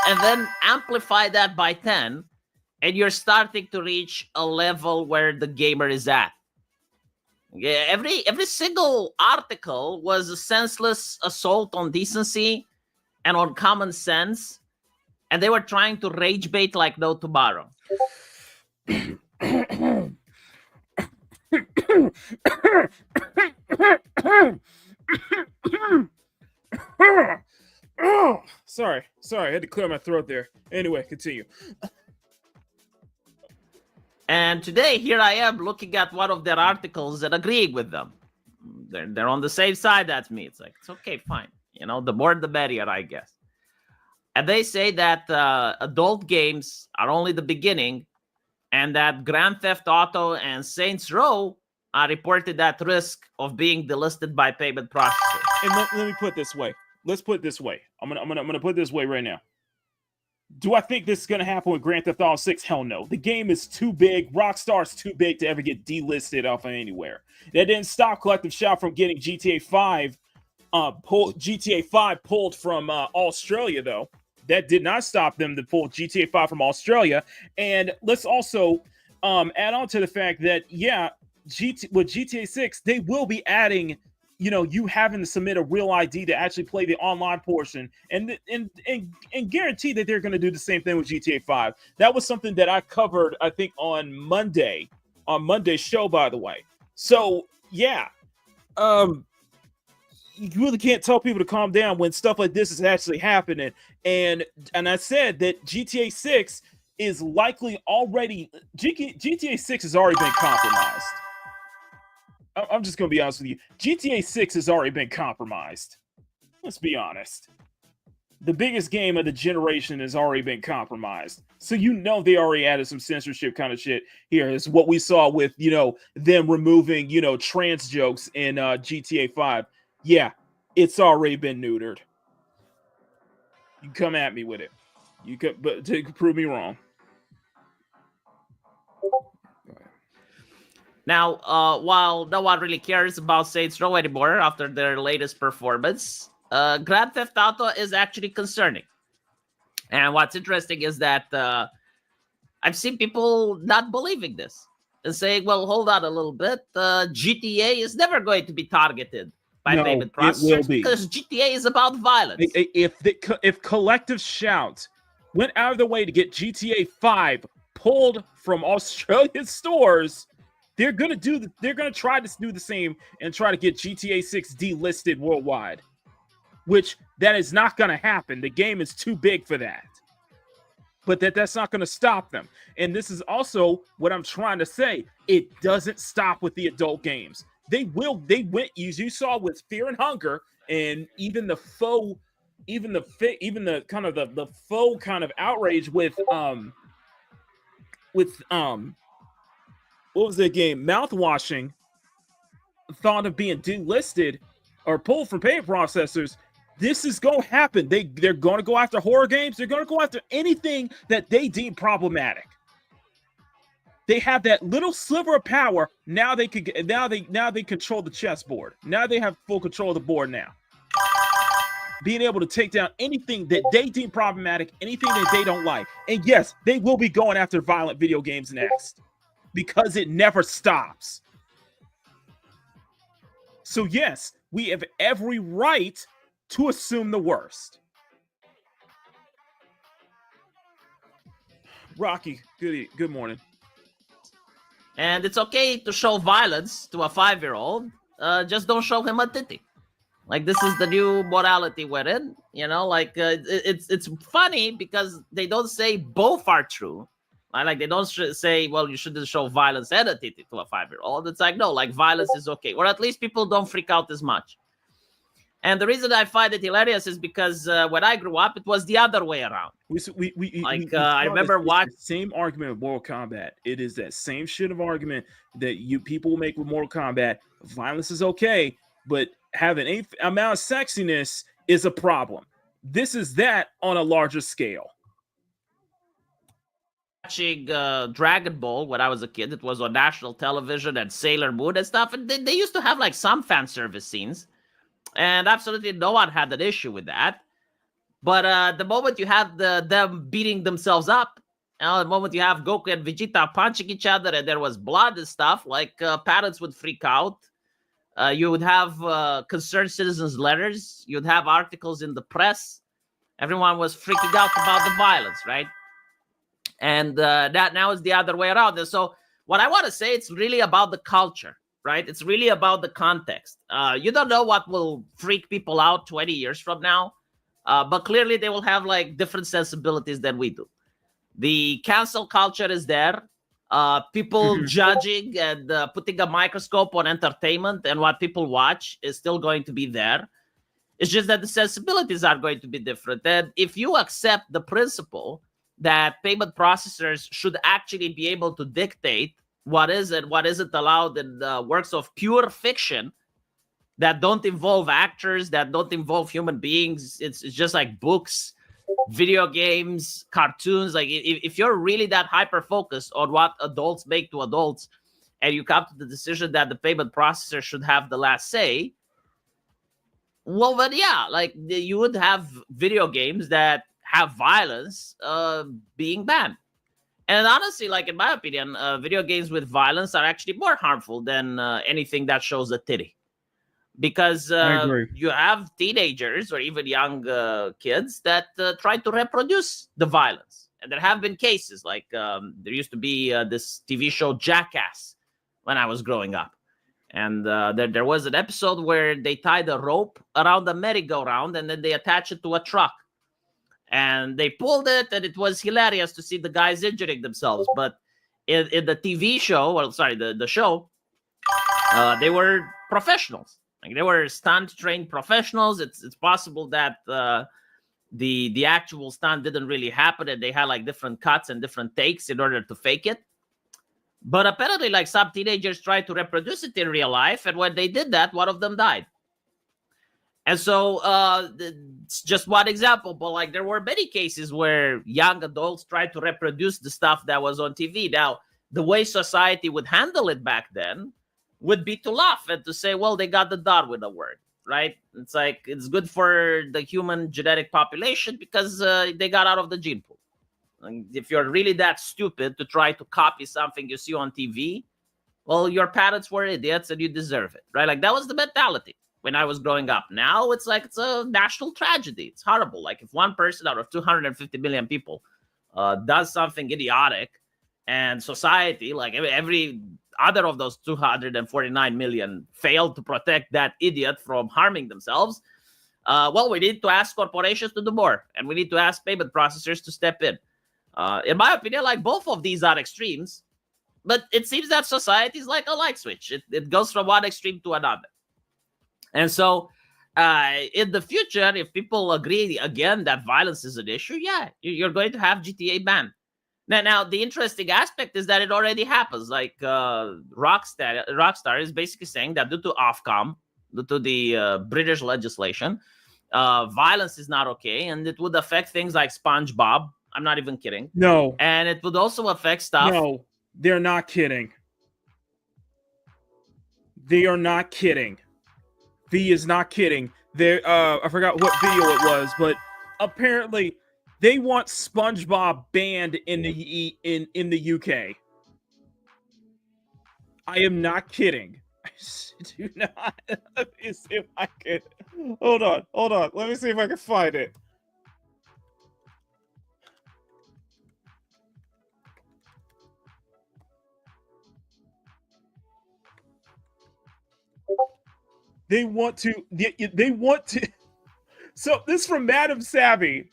and then amplify that by 10. And you're starting to reach a level where the gamer is at. Yeah, every single article was a senseless assault on decency and on common sense, and they were trying to rage bait like no tomorrow. Sorry, I had to clear my throat there. Anyway, continue. And today, here I am looking at one of their articles and agreeing with them. They're on the same side as me. It's like, it's okay, fine. The more the merrier, I guess. And they say that adult games are only the beginning, and that Grand Theft Auto and Saints Row are reported at risk of being delisted by payment processors. And let me put it this way. Let's put it this way. I'm gonna put it this way right now. Do I think this is going to happen with Grand Theft Auto 6? Hell no. The game is too big. Rockstar's too big to ever get delisted off of anywhere. That didn't stop Collective Shout from getting GTA 5 pulled from Australia, though. That did not stop them to pull GTA 5 from Australia. And let's also add on to the fact that, with GTA 6, they will be adding, you having to submit a real ID to actually play the online portion, and guarantee that they're going to do the same thing with GTA 5. That was something that I covered, I think, on Monday's show, by the way. So, yeah. You really can't tell people to calm down when stuff like this is actually happening. And I said that GTA 6 is likely already GTA 6 has already been compromised. I'm just gonna be honest with you. GTA 6 has already been compromised. Let's be honest. The biggest game of the generation has already been compromised. So they already added some censorship kind of shit here. Is what we saw with them removing trans jokes in GTA 5. Yeah, it's already been neutered. You come at me with it. You could, but to prove me wrong. Now, while no one really cares about Saints Row anymore after their latest performance, Grand Theft Auto is actually concerning. And what's interesting is that I've seen people not believing this and saying, well, hold on a little bit. GTA is never going to be targeted by payment processors because GTA is about violence. If Collective Shout went out of their way to get GTA 5 pulled from Australian stores, they're gonna try to do the same and try to get GTA 6 delisted worldwide, which that is not gonna happen. The game is too big for that. But that's not gonna stop them. And this is also what I'm trying to say. It doesn't stop with the adult games. They went, as you saw with Fear and Hunger, and even the faux kind of outrage with what was that game? Mouthwashing, thought of being delisted or pulled from payment processors. This is going to happen. They're going to go after horror games. They're going to go after anything that they deem problematic. They have that little sliver of power. Now they control the chessboard. Now they have full control of the board now. Being able to take down anything that they deem problematic, anything that they don't like. And yes, they will be going after violent video games next, because it never stops. So yes, we have every right to assume the worst. Rocky, good morning. And it's okay to show violence to a 5-year-old. Just don't show him a titty. Like, this is the new morality we're in. It's funny because they don't say both are true. Like, they don't say, well, you shouldn't show violence and a titty to a 5-year-old. It's like, no, like, violence is okay. Or at least people don't freak out as much. And the reason I find it hilarious is because when I grew up, it was the other way around. I remember watching the same argument with Mortal Kombat. It is that same shit of argument that people make with Mortal Kombat. Violence is okay, but having any amount of sexiness is a problem. This is that on a larger scale. Watching Dragon Ball when I was a kid. It was on national television and Sailor Moon and stuff. And they used to have like some fan service scenes. And absolutely no one had an issue with that. But the moment you have them beating themselves up, the moment you have Goku and Vegeta punching each other and there was blood and stuff, like parents would freak out. You would have concerned citizens' letters. You'd have articles in the press. Everyone was freaking out about the violence, right? And that now is the other way around. And so what I want to say, it's really about the culture. Right? It's really about the context. You don't know what will freak people out 20 years from now, but clearly they will have like different sensibilities than we do. The cancel culture is there. People judging and putting a microscope on entertainment and what people watch is still going to be there. It's just that the sensibilities are going to be different. And if you accept the principle that payment processors should actually be able to dictate what is and what isn't allowed in works of pure fiction that don't involve actors, that don't involve human beings. It's just like books video games, cartoons. Like if you're really that hyper focused on what adults make to adults, and you come to the decision that the payment processor should have the last say, well, then yeah, like you would have video games that have violence being banned. And honestly, like in my opinion, video games with violence are actually more harmful than anything that shows a titty, because I agree. you have teenagers or even young kids that try to reproduce the violence. And there have been cases like there used to be this TV show Jackass when I was growing up. And there was an episode where they tied a rope around a merry-go-round and then they attached it to a truck. And they pulled it, and it was hilarious to see the guys injuring themselves. But in the TV show, well, sorry, the show, they were professionals. Like they were stunt-trained professionals. It's possible that the actual stunt didn't really happen, and they had like different cuts and different takes in order to fake it. But apparently, like some teenagers tried to reproduce it in real life, and when they did that, one of them died. And so it's just one example, but like there were many cases where young adults tried to reproduce the stuff that was on TV. Now, the way society would handle it back then would be to laugh and to say, well, they got the Darwin Award, right? It's like it's good for the human genetic population because they got out of the gene pool. And if you're really that stupid to try to copy something you see on TV, well, your parents were idiots and you deserve it, right? Like that was the mentality when I was growing up. Now it's like it's a national tragedy. It's horrible. Like if one person out of 250 million people does something idiotic, and society, like every other of those 249 million, failed to protect that idiot from harming themselves, well, we need to ask corporations to do more, and we need to ask payment processors to step in. In my opinion, like both of these are extremes, but it seems that society is like a light switch. It goes from one extreme to another. And so in the future, if people agree again that violence is an issue, yeah, you're going to have GTA banned. Now, the interesting aspect is that it already happens. Like Rockstar is basically saying that due to Ofcom, due to the British legislation, violence is not okay, and it would affect things like SpongeBob. I'm not even kidding. No. And it would also affect stuff. No, they're not kidding. They are not kidding. V is not kidding. There, I forgot what video it was, but apparently they want SpongeBob banned in the UK. I am not kidding. I do not. Let me see if I can. Hold on. Let me see if I can find it. They want to. So this is from Madam Savvy.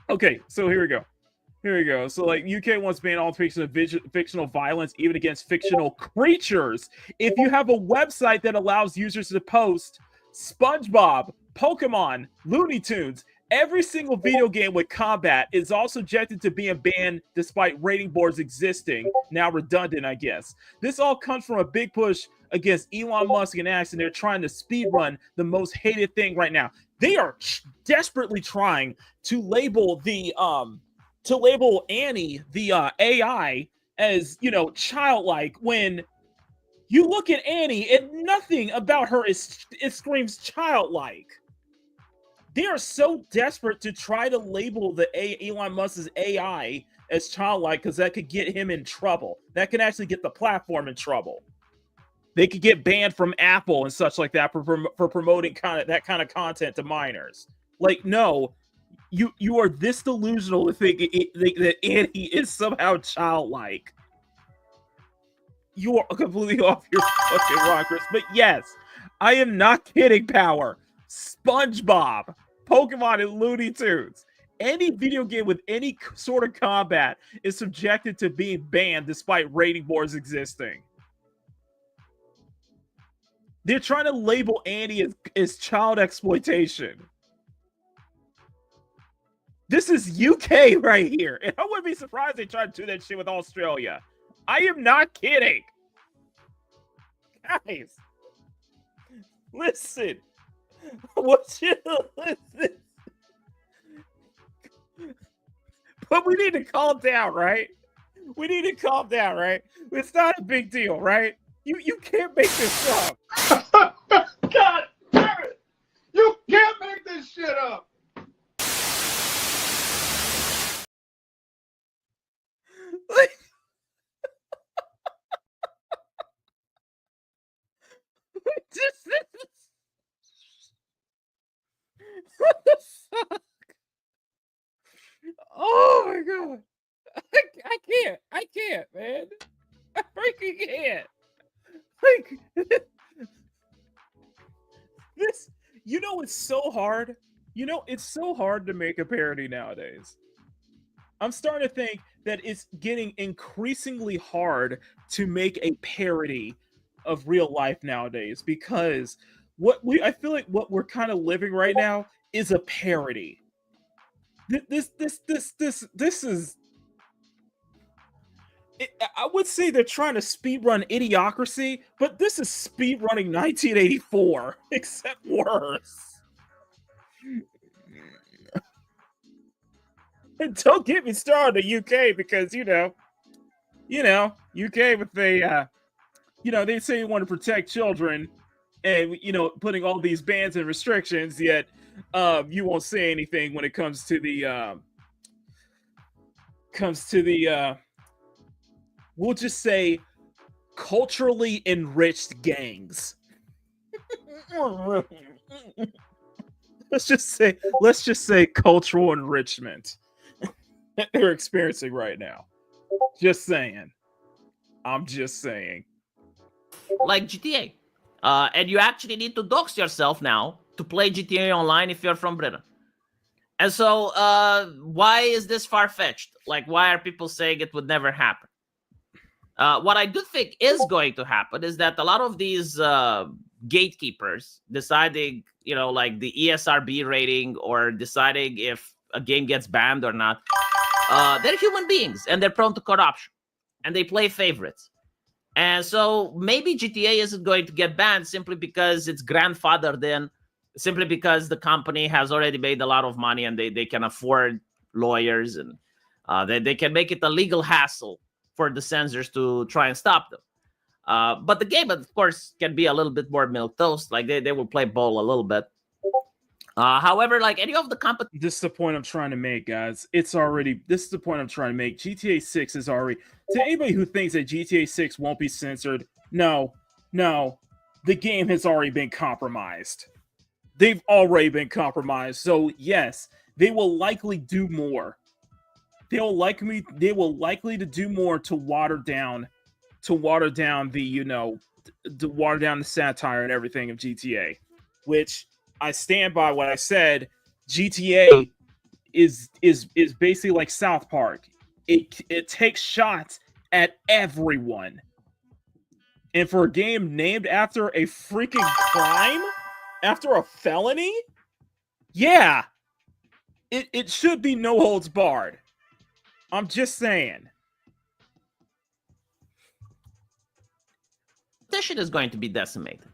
Okay, so here we go. So like UK wants to ban all fictional violence, even against fictional creatures. If you have a website that allows users to post SpongeBob, Pokemon, Looney Tunes, every single video game with combat is all subjected to being banned despite rating boards existing. Now redundant, I guess. This all comes from a big push against Elon Musk and X, and they're trying to speedrun the most hated thing right now. They are desperately trying to label Annie, the AI, as, childlike, when you look at Annie and nothing about her it screams childlike. They are so desperate to try to label Elon Musk's AI as childlike because that could get him in trouble. That could actually get the platform in trouble. They could get banned from Apple and such like that for promoting that kind of content to minors. Like, no, you are this delusional to think that Annie is somehow childlike. You are completely off your fucking rockers. But yes, I am not kidding, Power. SpongeBob, Pokemon, and Looney Tunes. Any video game with any sort of combat is subjected to being banned despite rating boards existing. They're trying to label Annie as child exploitation. This is UK right here. And I wouldn't be surprised they tried to do that shit with Australia. I am not kidding. Guys, listen. What you listen? But we need to calm down, right? We need to calm down, right? It's not a big deal, right? You can't make this up. God damn it! You can't make this shit up. Like, what the fuck? Oh my god! I can't, man. I freaking can't. Like this, it's so hard. It's so hard to make a parody nowadays. I'm starting to think that it's getting increasingly hard to make a parody of real life nowadays because I feel like what we're kind of living right now is a parody. This is. I would say they're trying to speedrun Idiocracy, but this is speedrunning 1984, except worse. And don't get me started on the UK because UK with they say you want to protect children, and putting all these bans and restrictions, yet you won't say anything when it comes to the we'll just say culturally enriched gangs. let's just say cultural enrichment that they're experiencing right now. Just saying. I'm just saying. Like GTA. And you actually need to dox yourself now to play GTA Online if you're from Britain. And so why is this far-fetched? Like, why are people saying it would never happen? What I do think is going to happen is that a lot of these gatekeepers deciding, like the ESRB rating or deciding if a game gets banned or not, they're human beings and they're prone to corruption and they play favorites. And so maybe GTA isn't going to get banned simply because it's grandfathered in, simply because the company has already made a lot of money and they can afford lawyers and they can make it a legal hassle for the censors to try and stop them. But the game, of course, can be a little bit more milquetoast. Like they will play ball a little bit. However, like any of the this is the point I'm trying to make, guys. This is the point I'm trying to make. GTA 6 is already, to anybody who thinks that GTA 6 won't be censored, no, the game has already been compromised. They've already been compromised. So yes, they will likely do more. They will likely to do more to water down the satire and everything of GTA, which I stand by what I said. GTA is basically like South Park. It takes shots at everyone. And for a game named after a freaking crime, after a felony, yeah, it should be no holds barred. I'm just saying. competition is going to be decimated.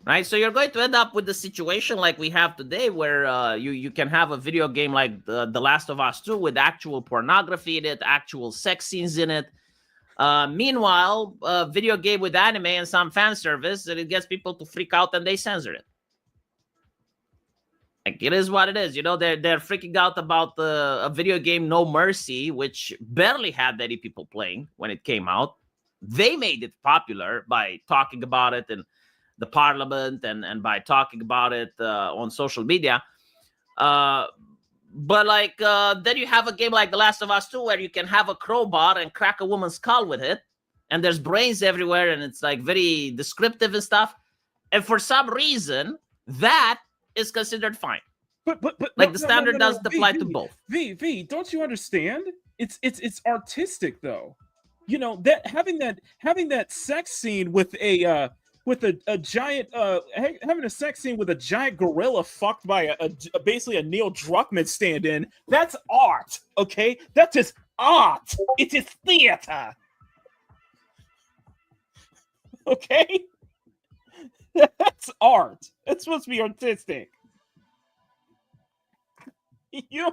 Right, so you're going to end up with the situation like we have today, where you can have a video game like The Last of Us 2 with actual pornography in it, actual sex scenes in it. Meanwhile, a video game with anime and some fan service, and it gets people to freak out and they censor it. Like, it is what it is. They're freaking out about a video game No Mercy, which barely had any people playing when it came out. They made it popular by talking about it and the parliament and by talking about it on social media. But like then you have a game like The Last of Us 2 where you can have a crowbar and crack a woman's skull with it, and there's brains everywhere, and it's like very descriptive and stuff. And for some reason, that is considered fine. But like the standard doesn't apply to both. V, don't you understand? It's artistic though. That having that sex scene with a giant having a sex scene with a giant gorilla fucked by basically a Neil Druckmann stand-in, that's art, okay? That is art. It is theater. Okay? That's art. It's supposed to be artistic. you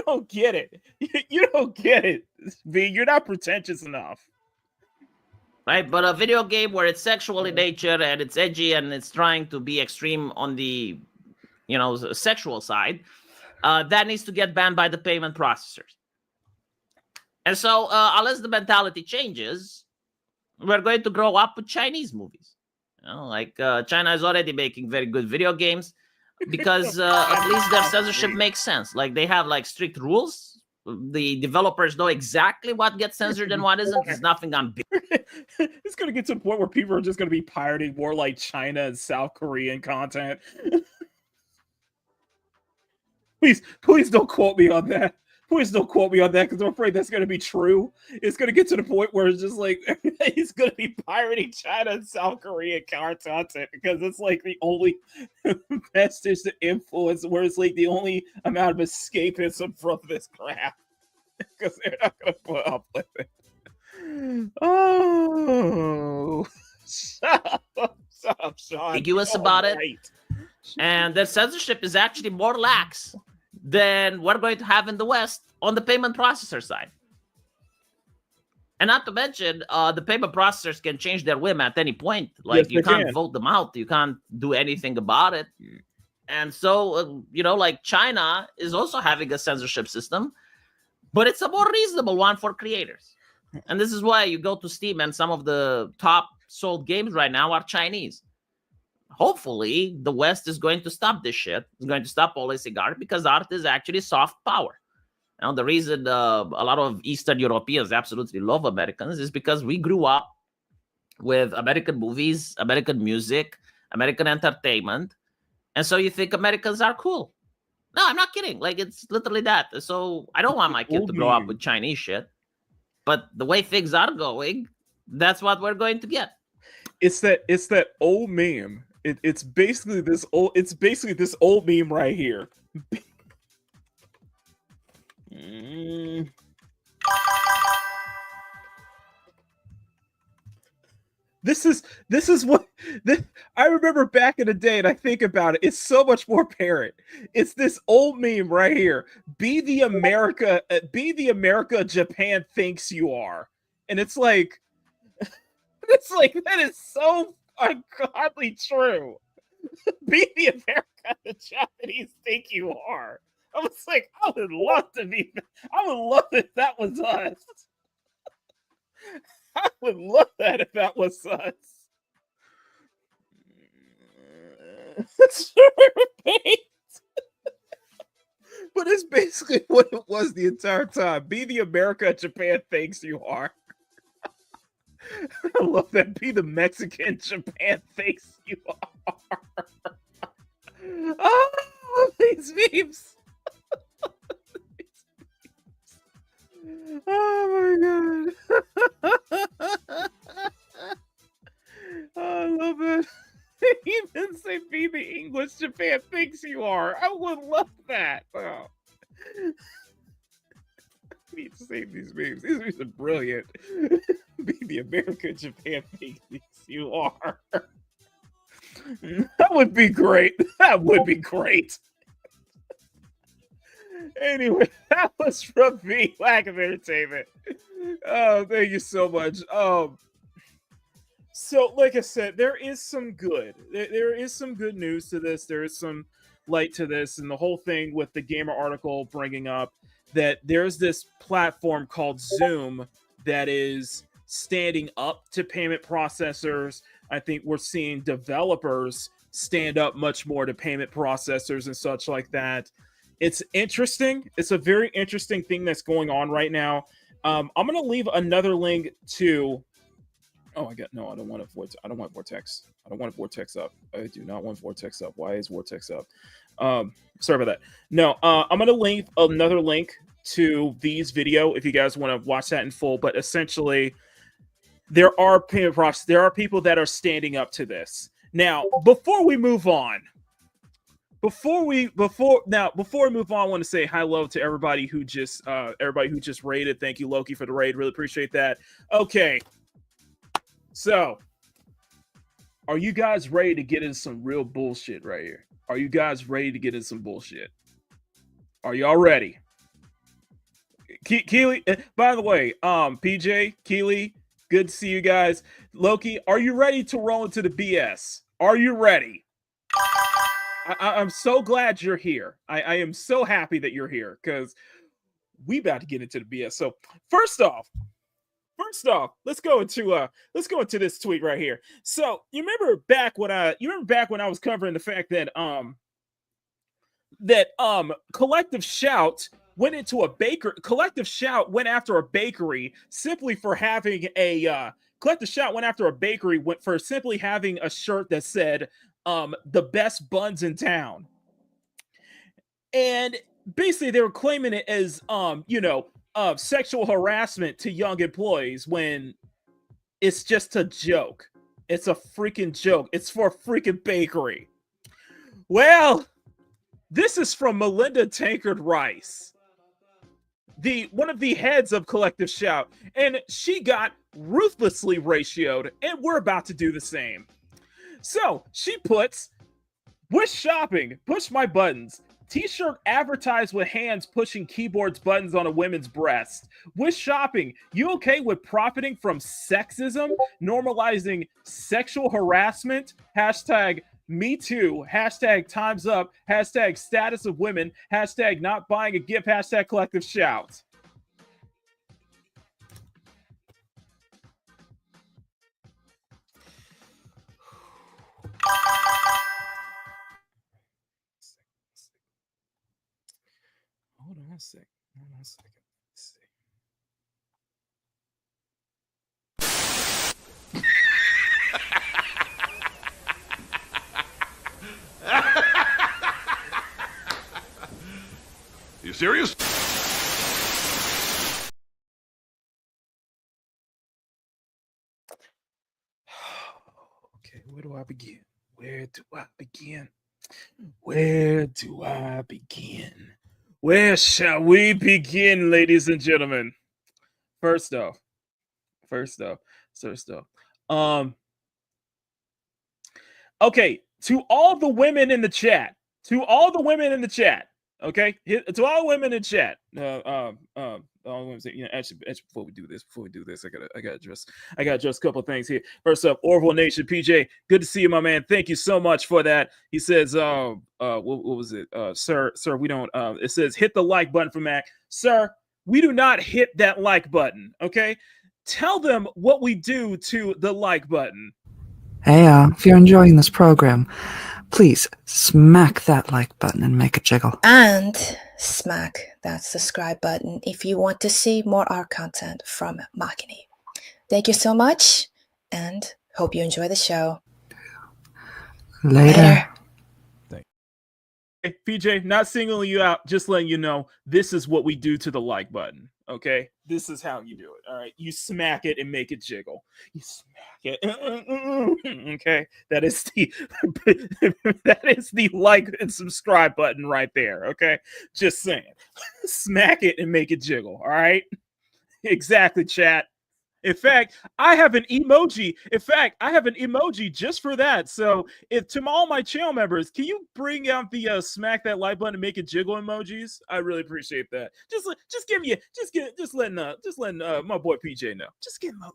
don't get it. You don't get it, V. You're not pretentious enough. Right, but a video game where it's sexual in nature and it's edgy and it's trying to be extreme on the, sexual side, that needs to get banned by the payment processors. And so, unless the mentality changes, we're going to grow up with Chinese movies. China is already making very good video games because at least their censorship makes sense. Like they have like strict rules. The developers know exactly what gets censored and what isn't. There's nothing on. It's going to get to the point where people are just going to be pirating more like China and South Korean content. Please don't quote me on that. Please don't quote me on that because I'm afraid that's going to be true. It's going to get to the point where it's just like he's going to be pirating China and South Korean content because it's like the only vestige to influence, where it's like the only amount of escapism from this crap because they're not going to put up with it. Oh, shut up, Sean. Ambiguous about it, and the censorship is actually more lax than we're going to have in the West on the payment processor side. And not to mention, the payment processors can change their whim at any point. Like, you can't vote them out. You can't do anything about it. And so, like China is also having a censorship system, but it's a more reasonable one for creators. And this is why you go to Steam and some of the top sold games right now are Chinese. Hopefully, the West is going to stop this shit. It's going to stop policing art because art is actually soft power. Now, the reason a lot of Eastern Europeans absolutely love Americans is because we grew up with American movies, American music, American entertainment. And so you think Americans are cool. No, I'm not kidding. Like, it's literally that. So I don't want my kid to grow up with Chinese shit. But the way things are going, that's what we're going to get. It's that old meme. It's basically this old meme right here. This is what I remember back in the day, and I think about it. It's so much more apparent. It's this old meme right here. Be the America Japan thinks you are, and it's like that is so ungodly true. Be the America the Japanese think you are. I was like, I would love if that was us. I would love that if that was us. But it's basically what it was the entire time. Be the America Japan thinks you are. I love that. Be the Mexican Japan thinks you are. Oh, these memes. Oh my god. I love it. Even say be the English Japan thinks you are. I would love that. Oh. I need to save these memes. These memes are brilliant. Be the America Japan thinks you are. That would be great. That would be great. Anyway, that was from me, Lack of Entertainment. Oh, thank you so much. So, like I said, there is some good. There is some good news to this. There is some light to this, and the whole thing with the Gamer article bringing up that there's this platform called Zoom that is standing up to payment processors. I think we're seeing developers stand up much more to payment processors and such like that. It's interesting. It's a very interesting thing that's going on right now. I'm going to leave another link to. Oh, I don't want Vortex. I don't want Vortex. I don't want Vortex up. I do not want Vortex up. Why is Vortex up? Sorry about that. No, I'm going to leave another link to V's video if you guys want to watch that in full. But essentially, there are payment processors. There are people that are standing up to this. Now, before we move on. Before we move on, I want to say hello to everybody who just raided. Thank you, Loki, for the raid. Really appreciate that. Okay, so are you guys ready to get into some real bullshit right here? Are you guys ready to get into some bullshit? Are y'all ready? Keely, by the way, PJ, Keely, good to see you guys. Loki, are you ready to roll into the BS? Are you ready? I'm so glad you're here. I am so happy that you're here because we about to get into the BS. So first off, let's go into this tweet right here. So you remember back when I was covering the fact that Collective Shout went into a baker. Collective Shout went after a bakery simply for having a Collective Shout went after a bakery for simply having a shirt that said the best buns in town. And basically they were claiming it as sexual harassment to young employees when it's just a joke. It's a freaking joke. It's for a freaking bakery. Well, this is from Melinda Tankard Rice, one of the heads of Collective Shout, and she got ruthlessly ratioed, and we're about to do the same. So she puts, "Wish shopping, push my buttons. T-shirt advertised with hands pushing keyboards buttons on a women's breast. Wish shopping, you okay with profiting from sexism, normalizing sexual harassment? Hashtag me too, hashtag time's up, hashtag status of women, hashtag not buying a gift, hashtag Collective Shout." Hold on a second. Let's see. You serious? Okay, where do I begin? Where do I begin? Where do I begin? Where shall we begin, ladies and gentlemen? First off, okay, to all the women in the chat, okay, to all women in chat, all women say, actually, before we do this, I gotta address a couple of things here. First up, Orville Nation, PJ, good to see you, my man. Thank you so much for that. He says, what was it, sir, we don't. It says hit the like button for Mac, sir. We do not hit that like button. Okay, tell them what we do to the like button. Hey, if you're enjoying this program, please smack that like button and make it jiggle. And smack that subscribe button if you want to see more art content from Makini. Thank you so much, and hope you enjoy the show. Later. Hey, PJ, not singling you out, just letting you know this is what we do to the like button. Okay, this is how you do it. All right, you smack it and make it jiggle. You smack it. Okay, that is the like and subscribe button right there. Okay, just saying, smack it and make it jiggle. All right, exactly, chat. In fact, I have an emoji. Just for that. So, if to all my channel members, can you bring out the smack that like button and make it jiggle emojis? I really appreciate that. Just letting my boy PJ know.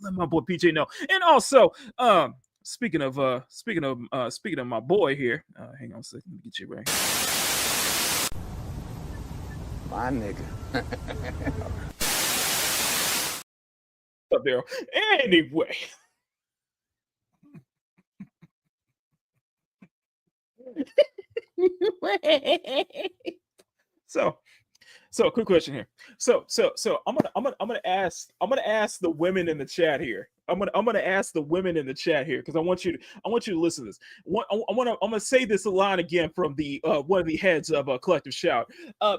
Let my boy PJ know. And also, speaking of my boy here, hang on a second, let me get you right. My nigga. Up there. Anyway. So quick question here. So I'm gonna ask the women in the chat here. I'm gonna ask the women in the chat here because I want you to listen to this. I'm gonna say this line again from the one of the heads of Collective Shout.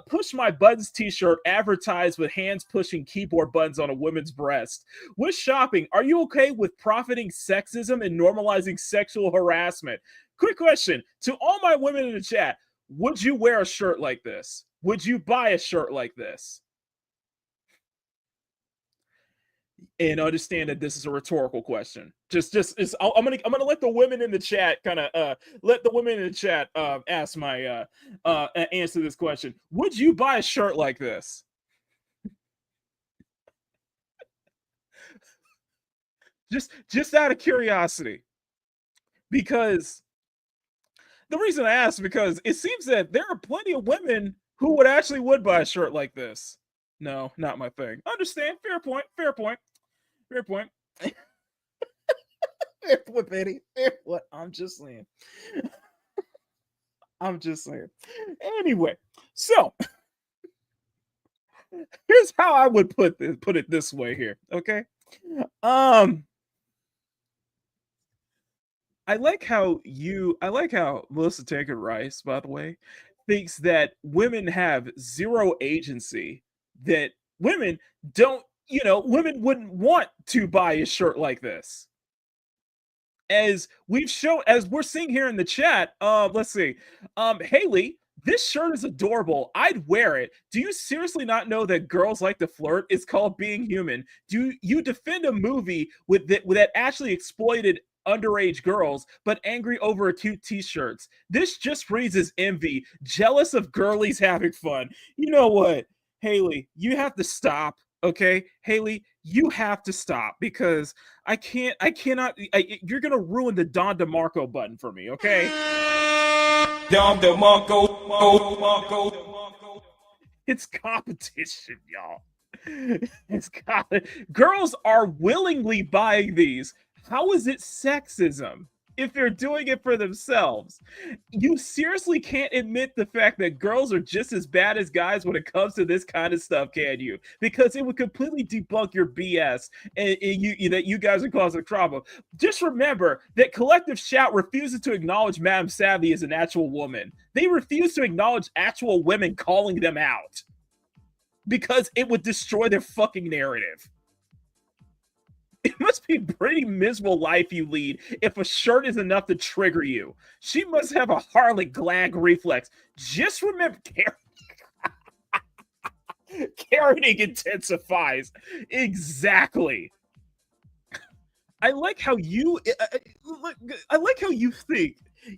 Push my buttons t-shirt advertised with hands pushing keyboard buttons on a woman's breast. With shopping, are you okay with profiting sexism and normalizing sexual harassment? Quick question to all my women in the chat. Would you wear a shirt like this? Would you buy a shirt like this? And understand that this is a rhetorical question. I'm gonna let the women in the chat kind of let the women in the chat ask my answer this question. Would you buy a shirt like this? Just out of curiosity, because the reason I ask, because it seems that there are plenty of women who would buy a shirt like this. No, not my thing. Understand? Fair point. Fair point. Fair point. Fair point, Betty. Fair point. I'm just saying. I'm just saying. Anyway, so here's how I would put it this way here. Okay. Um, I like how Melissa Tanker Rice, by the way, thinks that women have zero agency, that women don't, women wouldn't want to buy a shirt like this. As we're seeing here in the chat, let's see. Haley, this shirt is adorable. I'd wear it. Do you seriously not know that girls like to flirt? It's called being human. Do you defend a movie that actually exploited underage girls, but angry over cute t-shirts? This just reads as envy, jealous of girlies having fun. You know what, Haley, you have to stop. Okay, Haley, you have to stop, because you're gonna ruin the Don DeMarco button for me, okay? Don DeMarco. It's competition, y'all. Girls are willingly buying these. How is it sexism if they're doing it for themselves? You seriously can't admit the fact that girls are just as bad as guys when it comes to this kind of stuff, can you? Because it would completely debunk your BS and that you guys are causing trouble. Just remember that Collective Shout refuses to acknowledge Madame Savvy as an actual woman. They refuse to acknowledge actual women calling them out, because it would destroy their fucking narrative. It must be a pretty miserable life you lead if a shirt is enough to trigger you. She must have a Harley glag reflex. Just remember, carrying intensifies. Exactly. I like how you think.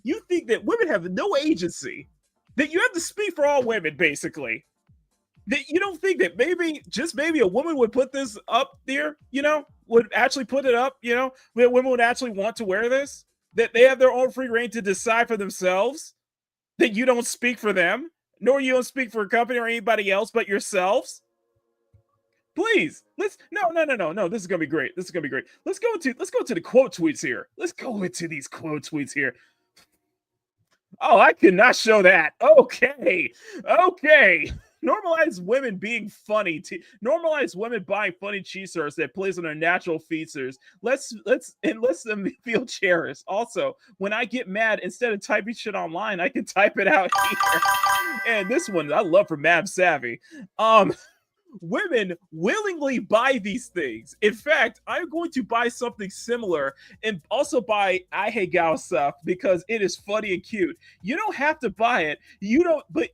You think that women have no agency, that you have to speak for all women, basically. That you don't think that maybe a woman would put this up there, would actually put it up, that women would actually want to wear this, that they have their own free reign to decide for themselves, that you don't speak for them, nor you don't speak for a company or anybody else but yourselves. Please, no. This is gonna be great. Let's go to the quote tweets here. Let's go into these quote tweets here. Oh, I cannot show that. Okay. Normalize women being funny. Normalize women buying funny cheese-shirts that plays on their natural features. Let's them feel cherished. Also, when I get mad, instead of typing shit online, I can type it out here. And this one I love from Mab Savvy. Women willingly buy these things. In fact, I'm going to buy something similar and also buy I Hate Gal stuff because it is funny and cute. You don't have to buy it. You don't, but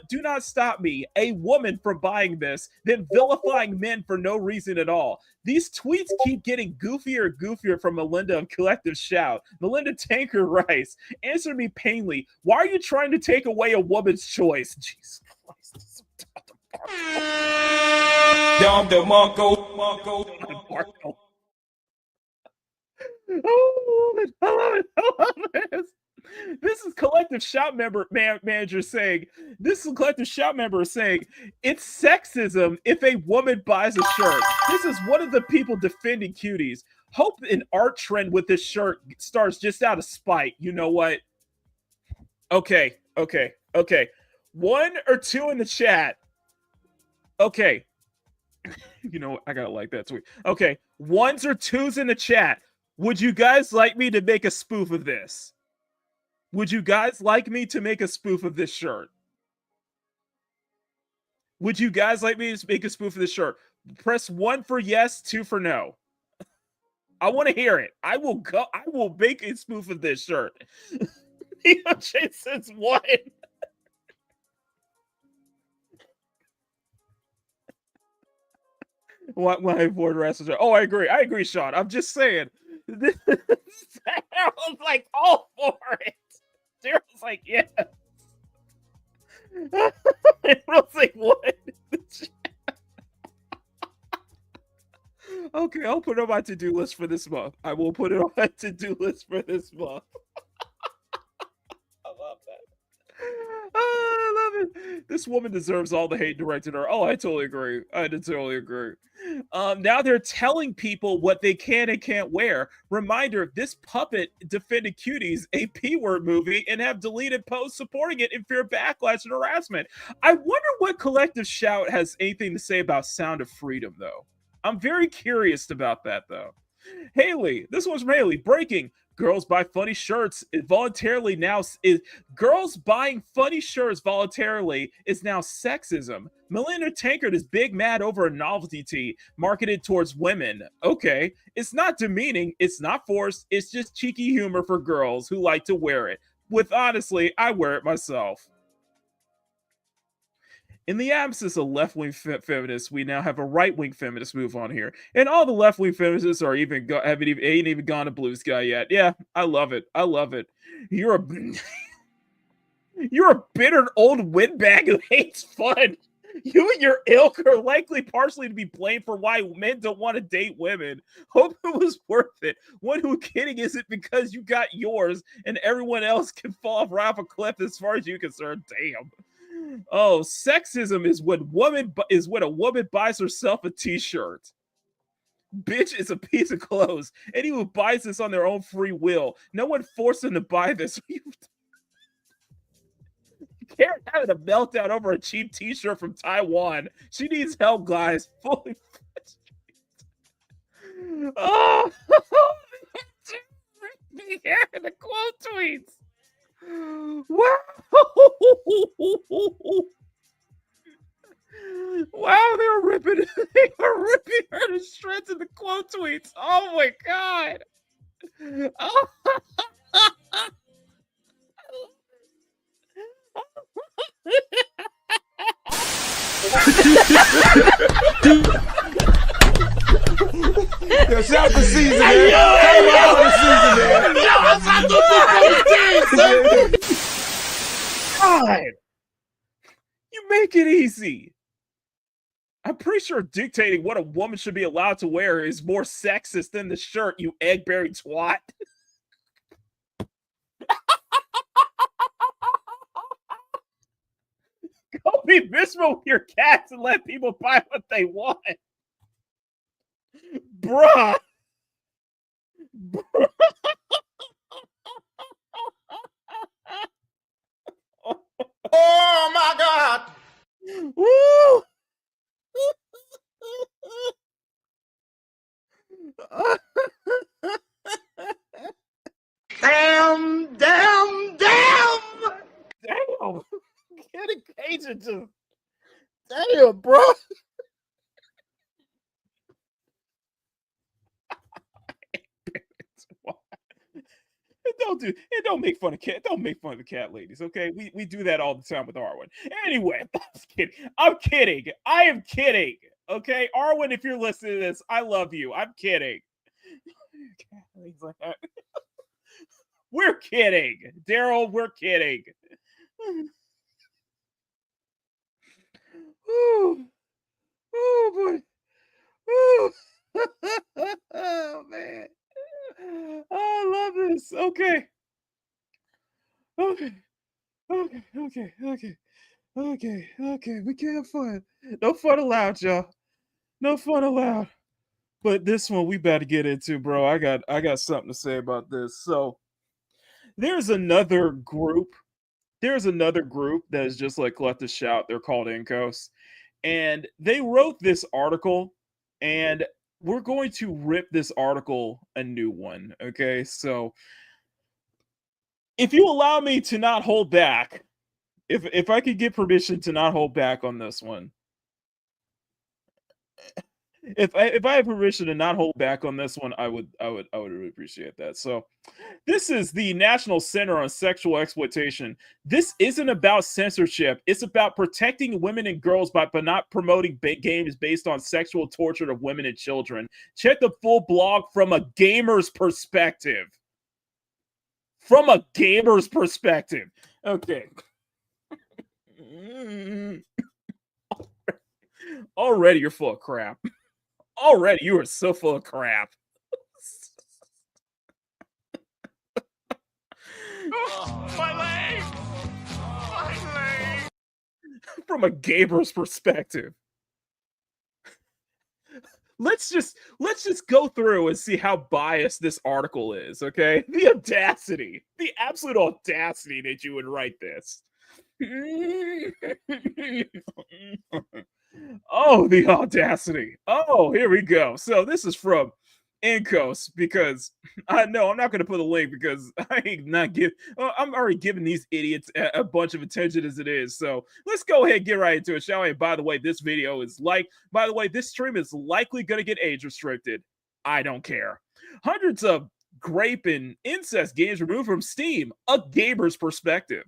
do not stop me, a woman, from buying this, then vilifying men for no reason at all. These tweets keep getting goofier and goofier from Melinda of Collective Shout. Melinda Tanker Rice, answer me painfully. Why are you trying to take away a woman's choice? Jesus Christ. Don DeMarco. I love it. This is Collective Shout manager saying, it's sexism if a woman buys a shirt. This is one of the people defending cuties. Hope an art trend with this shirt starts just out of spite. You know what? Okay. One or two in the chat. Okay. You know what? I gotta like that tweet. Okay. Ones or twos in the chat. Would you guys like me to make a spoof of this? Would you guys like me to make a spoof of this shirt? Would you guys like me to make a spoof of this shirt? Press 1 for yes, 2 for no. I want to hear it. I will make a spoof of this shirt. EOJ says 1. Why board wrestlers? Oh, I agree, Sean. I'm just saying. I was like all for it. Daryl's like, yeah. I was like, what? Okay, I'll put it on my to-do list for this month. I will put it on my to-do list for this month. I love that. Oh, I love it. This woman deserves all the hate directed at her. Oh, I totally agree. I did totally agree. Now they're telling people what they can and can't wear. Reminder, this puppet defended Cuties, a P-word movie, and have deleted posts supporting it in fear of backlash and harassment. I wonder what Collective Shout has anything to say about Sound of Freedom, though. I'm very curious about that, though. Haley, this one's from Haley. Breaking. Girls buy funny shirts. It voluntarily now is girls buying funny shirts voluntarily is now sexism. Melinda Tankard is big mad over a novelty tee marketed towards women. Okay, it's not demeaning. It's not forced. It's just cheeky humor for girls who like to wear it. With honestly, I wear it myself. In the absence of left-wing feminists, we now have a right-wing feminist move on here, and all the left-wing feminists are ain't even gone to Blue Sky yet. Yeah, I love it. I love it. You're a bitter old windbag who hates fun. You and your ilk are likely partially to be blamed for why men don't want to date women. Hope it was worth it. One who kidding is it because you got yours and everyone else can fall right off a cliff as far as you're concerned. Damn. Oh, sexism is when a woman buys herself a t-shirt. Bitch is a piece of clothes. Anyone who buys this on their own free will. No one forced them to buy this. Karen having a meltdown over a cheap t-shirt from Taiwan. She needs help, guys. Fully. Oh, the quote tweets. Wow. Wow, they were ripping her to shreds in the quote tweets. Oh my god. Oh. Yo, shout the season, man. Shout the season, man. God. You make it easy. I'm pretty sure dictating what a woman should be allowed to wear is more sexist than the shirt, you egg-bearing twat. Go be miserable with your cats and let people buy what they want. Bruh. Oh my God. Woo! Damn. Damn! Getting Cajun just. Damn, bro. Don't make fun of cat. Don't make fun of the cat ladies, okay? We do that all the time with Arwen. Anyway, I'm kidding. I am kidding. Okay, Arwen, if you're listening to this, I love you. I'm kidding. We're kidding, Daryl. We're kidding. Ooh. Oh boy. Ooh. Oh man. I love this. Okay. Okay. We can't have fun. No fun allowed, y'all. No fun allowed. But this one we better get into, bro. I got something to say about this. So there's another group. There's another group that is just like Collective Shout. They're called Incos. And they wrote this article, and we're going to rip this article a new one. Okay, so if you allow me to not hold back, if I could get permission to not hold back on this one, If I have permission to not hold back on this one, I would really appreciate that. So, this is the National Center on Sexual Exploitation. This isn't about censorship. It's about protecting women and girls by not promoting games based on sexual torture of women and children. Check the full blog from a gamer's perspective. From a gamer's perspective. Okay. Already you're full of crap. Already you are so full of crap. My leg! My leg! From a gamer's perspective. Let's just go through and see how biased this article is, okay? The audacity, the absolute audacity that you would write this. Oh, the audacity. Oh, here we go. So this is from Incos, because I know I'm not going to put a link because I'm already giving these idiots a bunch of attention as it is. So let's go ahead and get right into it, shall we? And by the way, this stream is likely going to get age restricted. I don't care. Hundreds of grape and incest games removed from Steam. A gamer's perspective.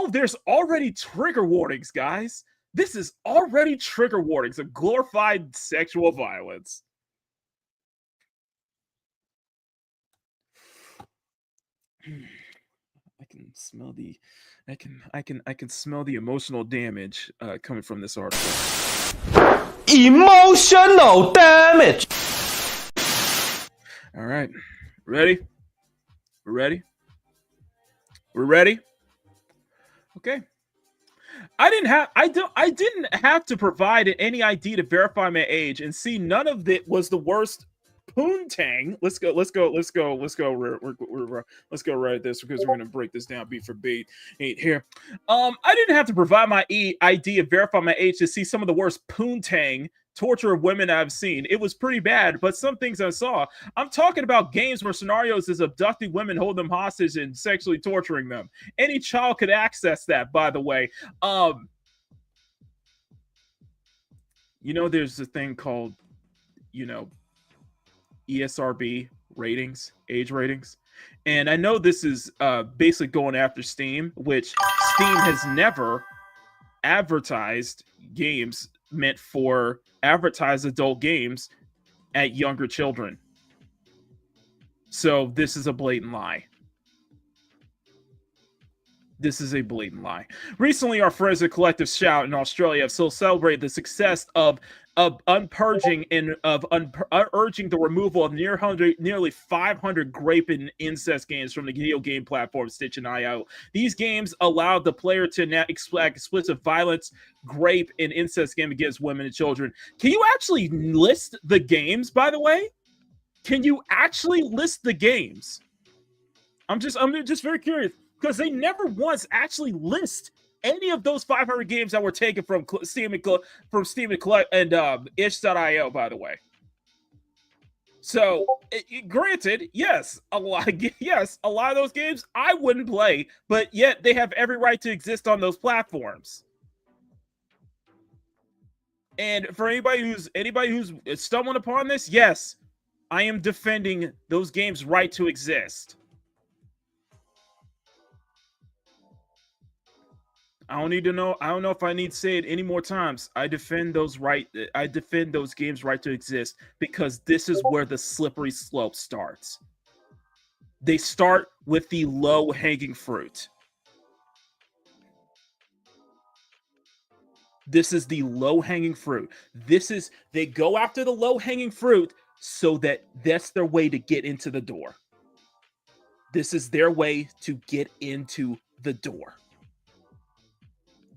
There's already trigger warnings, guys. This is already trigger warnings of glorified sexual violence. I can smell the emotional damage coming from this article. Emotional damage. All right, ready? We're ready. We're ready. Okay. I didn't have to provide any ID to verify my age, and see, none of it was the worst poontang. Let's go right at this, because we're gonna break this down beat for beat here. I didn't have to provide my ID and verify my age to see some of the worst poontang torture of women I've seen. It was pretty bad, but some things I saw. I'm talking about games where scenarios is abducting women, holding them hostage, and sexually torturing them. Any child could access that, by the way. There's a thing called, ESRB ratings, age ratings. And I know this is basically going after Steam, which Steam has never advertised games meant for adult games at younger children. So this is a blatant lie. This is a blatant lie. Recently, our friends at Collective Shout in Australia have celebrated the success of unpurging and urging the removal of nearly 500 grape and incest games from the video game platform Stitch.io. These games allowed the player to explicit violence, grape, and incest game against women and children. Can you actually list the games, by the way? Can you actually list the games? I'm just very curious, because they never once actually list any of those 500 games that were taken from Steam and itch.io, by the way. So, granted, yes, a lot of those games I wouldn't play, but yet they have every right to exist on those platforms. And for anybody who's stumbling upon this, yes, I am defending those games' right to exist. I don't know if I need to say it any more times. I defend those games' right to exist, because this is where the slippery slope starts. They start with the low-hanging fruit. This is the low-hanging fruit. They go after the low-hanging fruit so that that's their way to get into the door. This is their way to get into the door.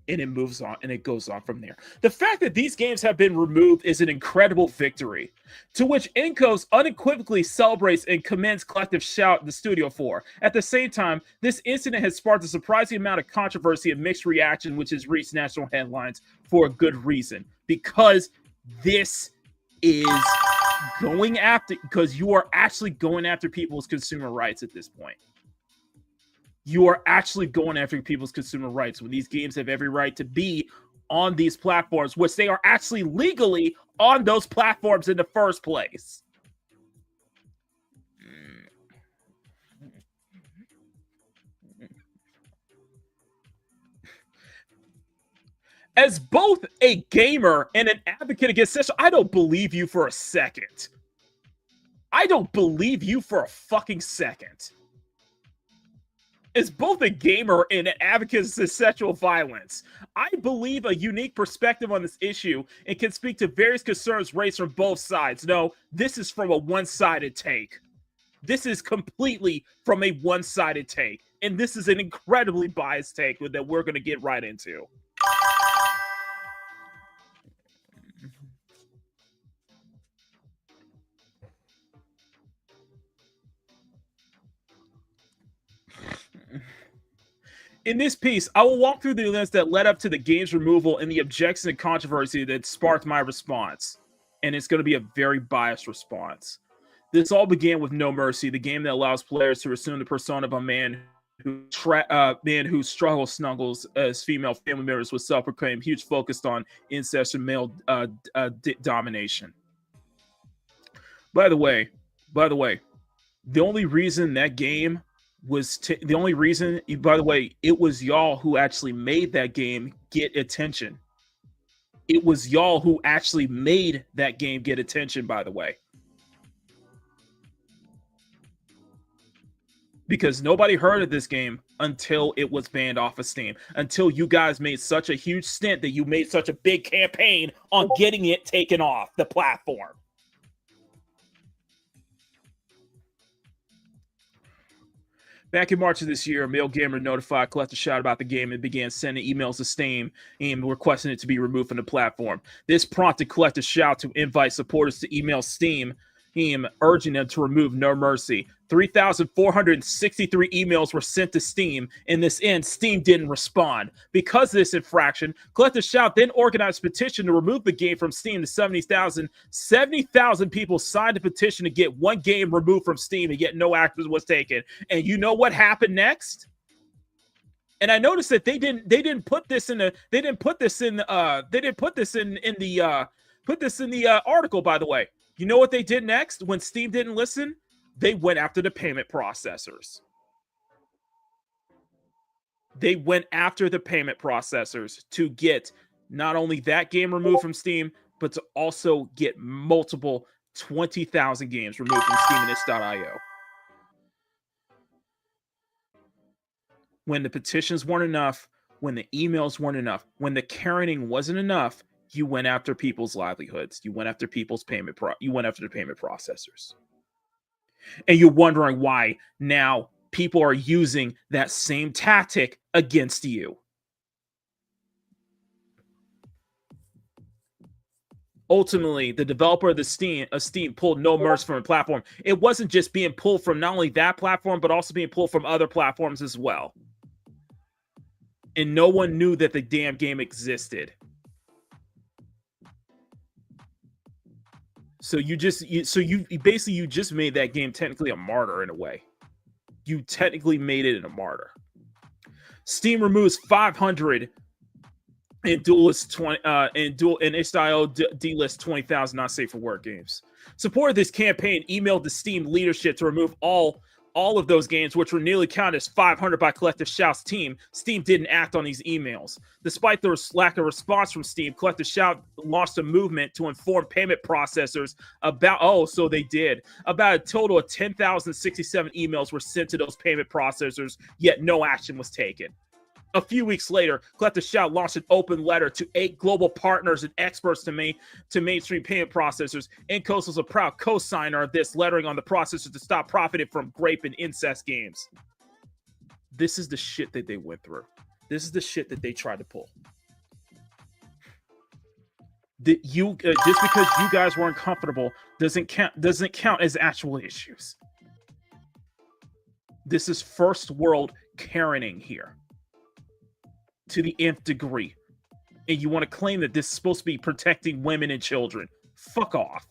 And it moves on, and it goes on from there. The fact that these games have been removed is an incredible victory, to which Incos unequivocally celebrates and commends Collective Shout the studio for. At the same time, this incident has sparked a surprising amount of controversy and mixed reaction, which has reached national headlines for a good reason. Because this is because you are actually going after people's consumer rights at this point. You are actually going after people's consumer rights when these games have every right to be on these platforms, which they are actually legally on those platforms in the first place. As both a gamer and an advocate against censorship, I don't believe you for a second. I don't believe you for a fucking second. As both a gamer and an advocate against sexual violence, I believe a unique perspective on this issue and can speak to various concerns raised from both sides. No, this is from a one-sided take. This is completely from a one-sided take. And this is an incredibly biased take that we're going to get right into. In this piece, I will walk through the events that led up to the game's removal and the objections and controversy that sparked my response. And it's going to be a very biased response. This all began with No Mercy, the game that allows players to assume the persona of a man who struggles snuggles as female family members with self-proclaimed huge focus on incest and male domination. By the way, the only reason that game was the only reason, by the way, it was y'all who actually made that game get attention. It was y'all who actually made that game get attention, by the way. Because nobody heard of this game until it was banned off of Steam. Until you guys made such a huge stint that you made such a big campaign on getting it taken off the platform. Back in March of this year, a male gamer notified Collector Shout about the game and began sending emails to Steam and requesting it to be removed from the platform. This prompted Collector Shout to invite supporters to email Steam, urging them to remove No Mercy. 3,463 emails were sent to Steam. In this end, Steam didn't respond. Because of this infraction, Collector Shout then organized a petition to remove the game from Steam to 70,000. 70,000 people signed a petition to get one game removed from Steam, and yet no action was taken. And you know what happened next? And I noticed that they didn't put this in the article, by the way. You know what they did next when Steam didn't listen? They went after the payment processors. They went after the payment processors to get not only that game removed from Steam, but to also get multiple 20,000 games removed from Steam and itch.io. When the petitions weren't enough, when the emails weren't enough, when the caring wasn't enough, you went after people's livelihoods. You went after people's you went after the payment processors. And you're wondering why now people are using that same tactic against you. Ultimately, the developer of Steam pulled No Mercy from the platform. It wasn't just being pulled from not only that platform, but also being pulled from other platforms as well. And no one knew that the damn game existed. So you basically just made that game technically a martyr in a way. You technically made it a martyr. Steam removes 500 and duelist 20 and itch.io delist 20,000 not safe for work games. Supported this campaign emailed the Steam leadership to remove all of those games, which were nearly counted as 500 by Collective Shout's team. Steam didn't act on these emails. Despite the lack of response from Steam, Collective Shout launched a movement to inform payment processors about, about a total of 10,067 emails were sent to those payment processors, yet no action was taken. A few weeks later, Collective Shout launched an open letter to 8 global partners and experts to mainstream payment processors. Incos was a proud co-signer of this, lettering on the processors to stop profiting from grape and incest games. This is the shit that they went through. This is the shit that they tried to pull. Just because you guys weren't comfortable doesn't count as actual issues. This is first world caring here. To the nth degree. And you want to claim that this is supposed to be protecting women and children. Fuck off.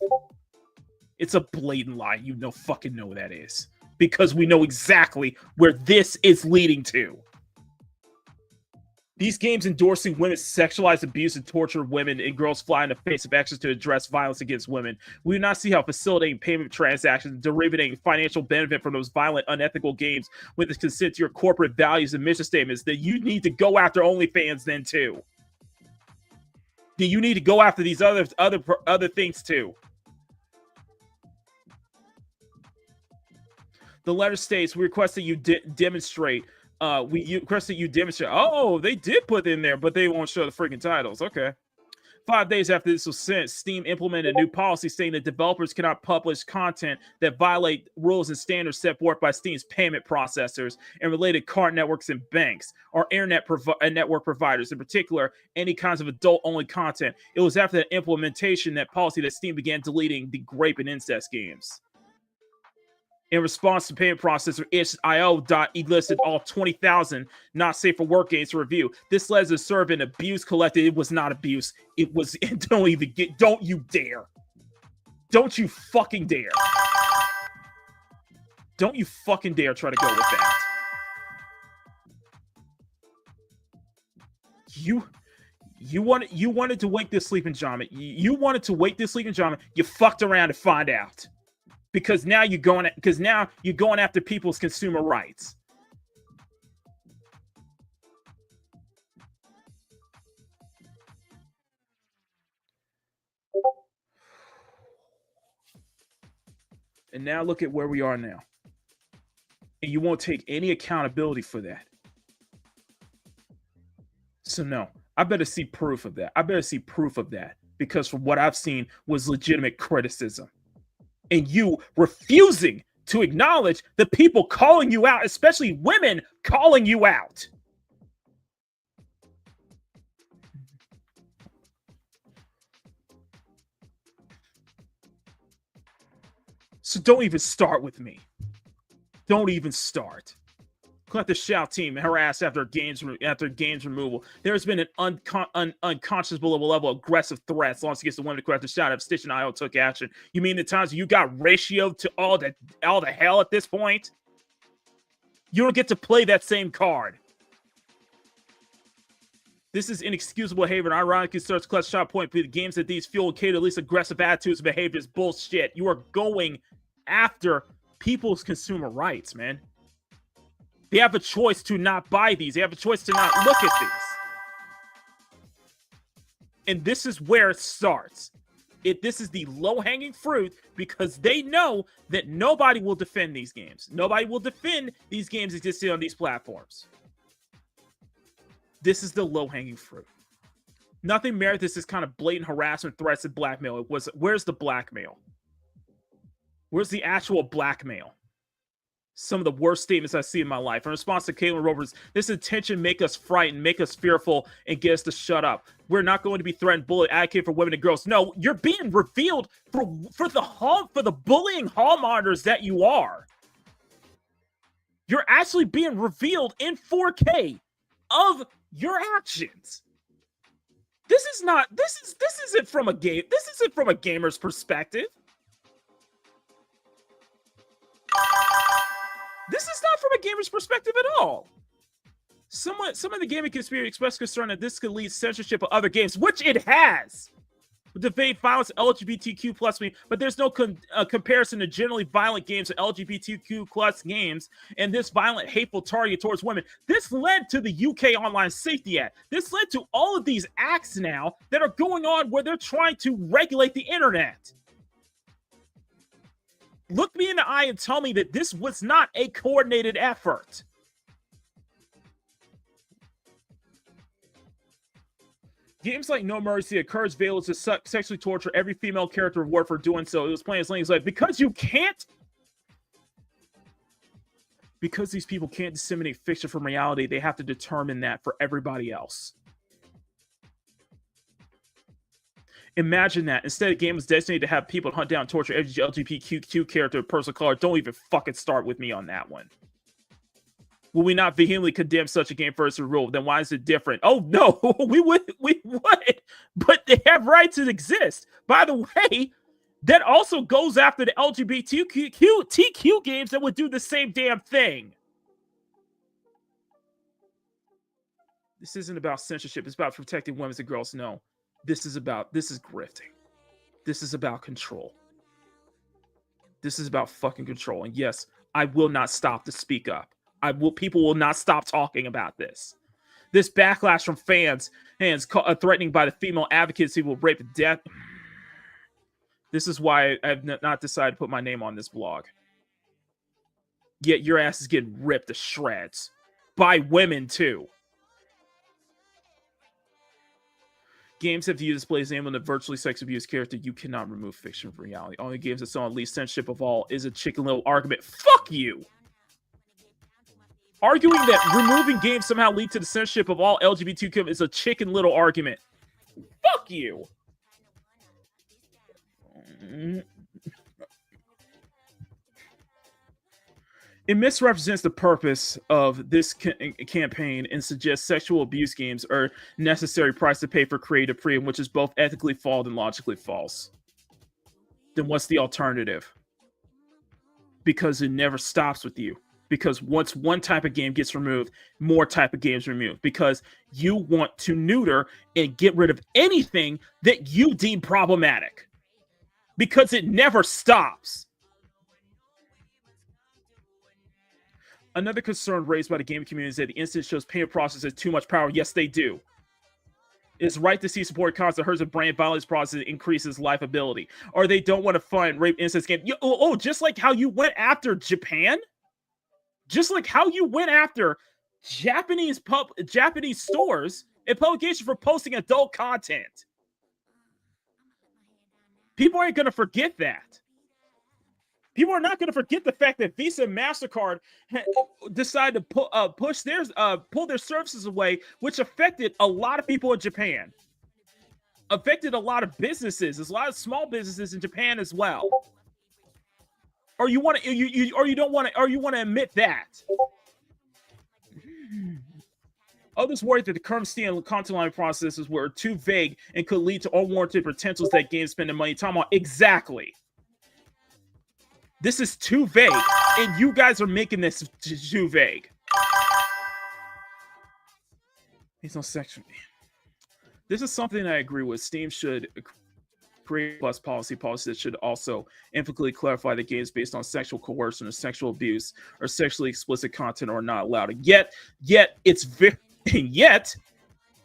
It's a blatant lie. You fucking know that is. Because we know exactly where this is leading to. These games endorsing women's sexualized abuse and torture of women and girls fly in the face of actions to address violence against women. We do not see how facilitating payment transactions and deriving financial benefit from those violent, unethical games with the consent to your corporate values and mission statements that you need to go after OnlyFans then too. That you need to go after these other things too. The letter states, we request that you demonstrate. We request that you demonstrate. Oh, they did put in there, but they won't show the freaking titles. Okay. 5 days after this was sent, Steam implemented a new policy saying that developers cannot publish content that violate rules and standards set forth by Steam's payment processors and related card networks and banks, or internet network providers, in particular, any kinds of adult-only content. It was after the implementation that policy that Steam began deleting the rape and incest games. In response to payment processor itch.io listed all 20,000 not safe for work games to review. This led to serve an abuse collected. It was not abuse. It was, don't you dare. Don't you fucking dare. Don't you fucking dare try to go with that. You wanted to wake this sleeping giant. You wanted to wake this sleeping giant. You fucked around to find out. Because now you're going after people's consumer rights. And now look at where we are now. And you won't take any accountability for that. So no, I better see proof of that. Because from what I've seen was legitimate criticism. And you refusing to acknowledge the people calling you out, especially women calling you out. So don't even start with me. Don't even start. Let the Shout team harass after games removal. There's been an unconscionable level of aggressive threats launched against the women who the Shout have Stitch and IO took action. You mean the times you got ratioed to all the hell at this point? You don't get to play that same card. This is inexcusable behavior, and ironically starts Clutch Shot Point. The games that these fuel cater at least aggressive attitudes and behaviors bullshit. You are going after people's consumer rights, man. They have a choice to not buy these. They have a choice to not look at these. And this is where it starts. This is the low-hanging fruit because they know that nobody will defend these games. Nobody will defend these games existing on these platforms. This is the low-hanging fruit. Nothing merits this kind of blatant harassment, threats, and blackmail. Where's the blackmail? Where's the actual blackmail? Some of the worst statements I see in my life. In response to Caitlin Roberts, this attention make us frightened, make us fearful, and get us to shut up. We're not going to be threatened, bullied, advocate for women and girls. No, you're being revealed for the bullying hall monitors that you are. You're actually being revealed in 4K of your actions. This isn't from a game. This isn't from a gamer's perspective. This is not from a gamer's perspective at all. Some of the gaming community expressed concern that this could lead to censorship of other games, which it has. Debate violence, LGBTQ plus me, but there's no comparison to generally violent games of LGBTQ plus games and this violent, hateful target towards women. This led to the UK Online Safety Act. This led to all of these acts now that are going on where they're trying to regulate the internet. Look me in the eye and tell me that this was not a coordinated effort. Games like No Mercy encourage Vale to sexually torture every female character of war for doing so. It was playing as Link's like, because these people can't disseminate fiction from reality, they have to determine that for everybody else. Imagine that. Instead, a game was designated to have people hunt down and torture every LGBTQ character of person of color. Don't even fucking start with me on that one. Will we not vehemently condemn such a game for its rule? Then why is it different? Oh, no, we would. But they have rights to exist. By the way, that also goes after the LGBTQ games that would do the same damn thing. This isn't about censorship. It's about protecting women and girls. No, this is grifting. This is about control. This is about fucking control. And yes, I will not stop to speak up. People will not stop talking about this. This backlash from fans threatening by the female advocates who will rape to death. This is why I've not decided to put my name on this blog. Yet your ass is getting ripped to shreds. By women, too. Games have to use displays name on the virtually sex abuse character. You cannot remove fiction from reality. Only games that saw at least censorship of all is a Chicken Little argument. Fuck you! Arguing that removing games somehow lead to the censorship of all LGBTQ is a Chicken Little argument. Fuck you! It misrepresents the purpose of this campaign and suggests sexual abuse games are necessary price to pay for creative freedom, which is both ethically flawed and logically false. Then what's the alternative? Because it never stops with you. Because once one type of game gets removed, more type of games removed. Because you want to neuter and get rid of anything that you deem problematic. Because it never stops. Another concern raised by the gaming community is that the instance shows payment process has too much power. Yes, they do. It's right to see support cause that hurts the brain violence process increases life ability. Or they don't want to fund rape instance game. Just like how you went after Japan? Just like how you went after Japanese stores and publications for posting adult content. People aren't going to forget that. People are not going to forget the fact that Visa and MasterCard decided to pull their services away, which affected a lot of people in Japan. Affected a lot of businesses, a lot of small businesses in Japan as well. Or you want to admit that. Others worry that the current state of content line processes were too vague and could lead to unwarranted potentials that games spend the money time on. Exactly. This is too vague, and you guys are making this too vague. He's no section. This is something I agree with. Steam should create a plus policy that should also emphatically clarify that games based on sexual coercion or sexual abuse or sexually explicit content are not allowed. Yet it's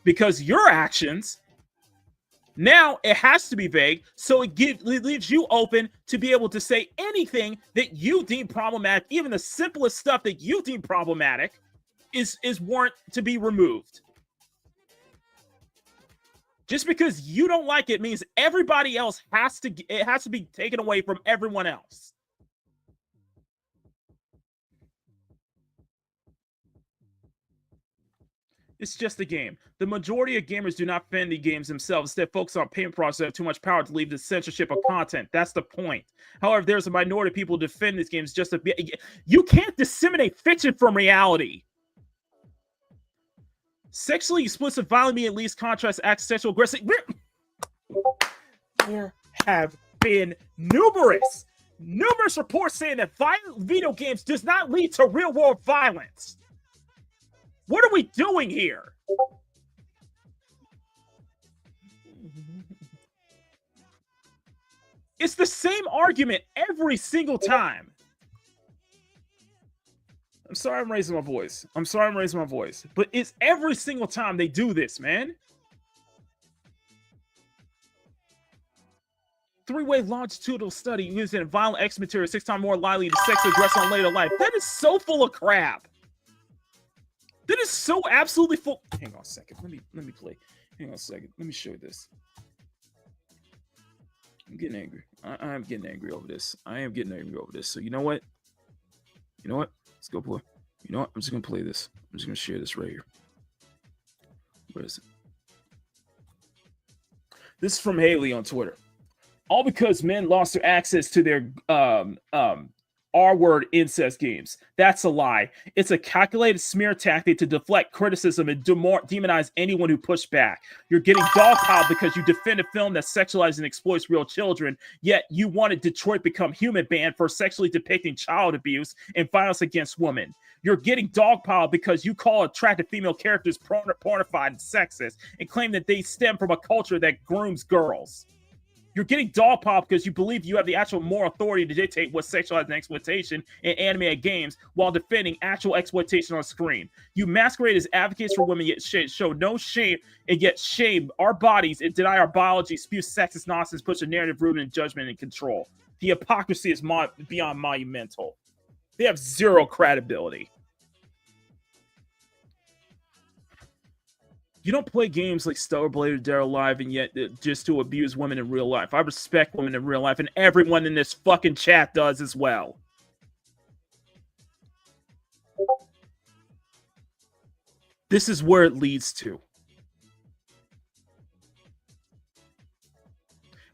because your actions. Now it has to be vague, so it leaves you open to be able to say anything that you deem problematic. Even the simplest stuff that you deem problematic is warrant to be removed. Just because you don't like it means everybody else has to be taken away from everyone else. It's just a game. The majority of gamers do not fund the games themselves. Instead, focus on payment process have too much power to leave the censorship of content. That's the point. However, there's a minority of people who defend these games just a bit. You can't disseminate fiction from reality. Sexually explicit, violent, at least contrast acts sexual aggressive. There have been numerous reports saying that violent video games does not lead to real world violence. What are we doing here? It's the same argument every single time. I'm sorry I'm raising my voice. But it's every single time they do this, man. Three-way longitudinal study using violent X material 6 times more likely to sexually aggress on later life. That is so full of crap. That is so absolutely full. Hang on a second. Let me play. Hang on a second. Let me show you this. I'm getting angry. I'm getting angry over this. I am getting angry over this. So you know what? Let's go play. You know what? I'm just gonna play this. I'm just gonna share this right here. Where is it? This is from Haley on Twitter. All because men lost their access to their R-word incest games. That's a lie. It's a calculated smear tactic to deflect criticism and demonize anyone who pushed back. You're getting dogpiled because you defend a film that sexualizes and exploits real children, yet you wanted Detroit Become Human banned for sexually depicting child abuse and violence against women. You're getting dogpiled because you call attractive female characters pornified and sexist and claim that they stem from a culture that grooms girls. You're getting dogpiled because you believe you have the actual moral authority to dictate what's sexualized and exploitation in animated games while defending actual exploitation on screen. You masquerade as advocates for women, yet show no shame, and yet shame our bodies and deny our biology, spew sexist nonsense, push a narrative rooted in judgment and control. The hypocrisy is beyond monumental. They have zero credibility. You don't play games like Stellar Blade or Dead or Alive and yet just to abuse women in real life. I respect women in real life, and everyone in this fucking chat does as well. This is where it leads to.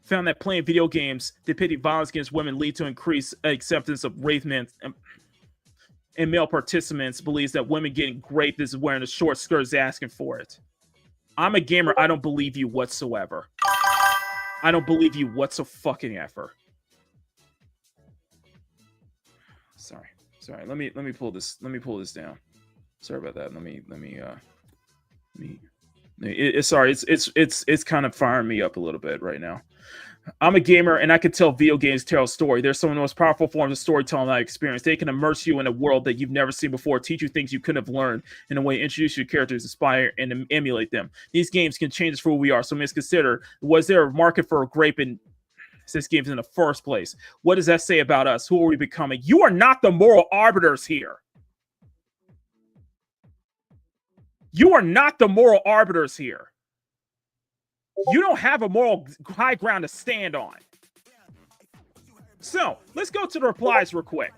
Found that playing video games depicting violence against women lead to increased acceptance of rape men and male participants believes that women getting raped is wearing a short skirt is asking for it. I'm a gamer. I don't believe you whatsoever. I don't believe you whatso-fucking-ever. Sorry. Let me pull this. Let me pull this down. Sorry about that. It's kind of firing me up a little bit right now. I'm a gamer, and I can tell video games tell a story. They're some of the most powerful forms of storytelling I've experienced. They can immerse you in a world that you've never seen before, teach you things you couldn't have learned, in a way introduce your characters, inspire, and emulate them. These games can change us for who we are, so let's consider, was there a market for a grape in this games in the first place? What does that say about us? Who are we becoming? You are not the moral arbiters here. You are not the moral arbiters here. You don't have a moral high ground to stand on. So, let's go to the replies real quick.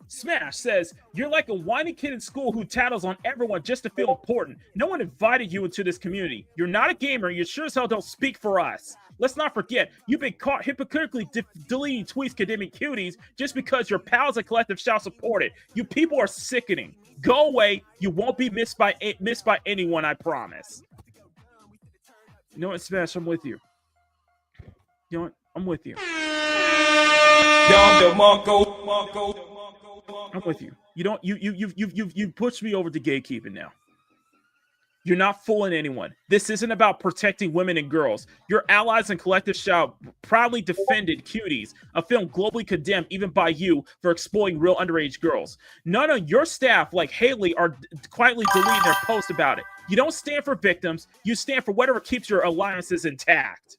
Smash says, you're like a whiny kid in school who tattles on everyone just to feel important. No one invited you into this community. You're not a gamer. You sure as hell don't speak for us. Let's not forget, you've been caught hypocritically deleting tweets condemning cuties just because your pals and collective shall support it. You people are sickening. Go away. You won't be missed by anyone, I promise. You know what, Smash? I'm with you. You know what? I'm with you. I'm with you. You've pushed me over to gatekeeping now. You're not fooling anyone. This isn't about protecting women and girls. Your allies and collective shall proudly defended Cuties, a film globally condemned even by you for exploiting real underage girls. None of your staff, like Haley, are quietly deleting their posts about it. You don't stand for victims. You stand for whatever keeps your alliances intact.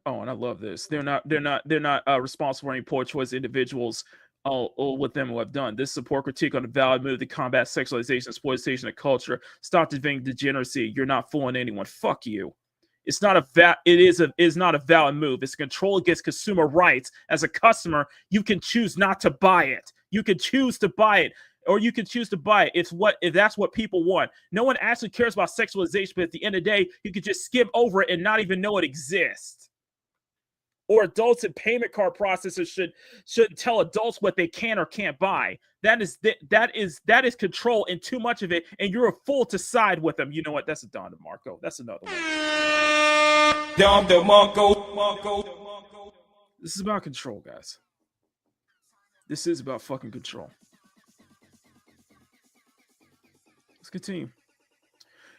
Oh, and I love this. They're not responsible for any poor choice individuals all with them who have done. This support critique on the valid move to combat sexualization, exploitation of culture. Stop defending degeneracy. You're not fooling anyone. Fuck you. It's not it is not a valid move. It's a control against consumer rights. As a customer, you can choose not to buy it. You can choose to buy it. Or you can choose to buy it. If that's what people want. No one actually cares about sexualization, but at the end of the day, you can just skim over it and not even know it exists. Or adults and payment card processors should tell adults what they can or can't buy. That is control, and too much of it, and you're a fool to side with them. You know what? That's a Don DeMarco. That's another one. Don DeMarco. This is about control, guys. This is about fucking control. Let's continue.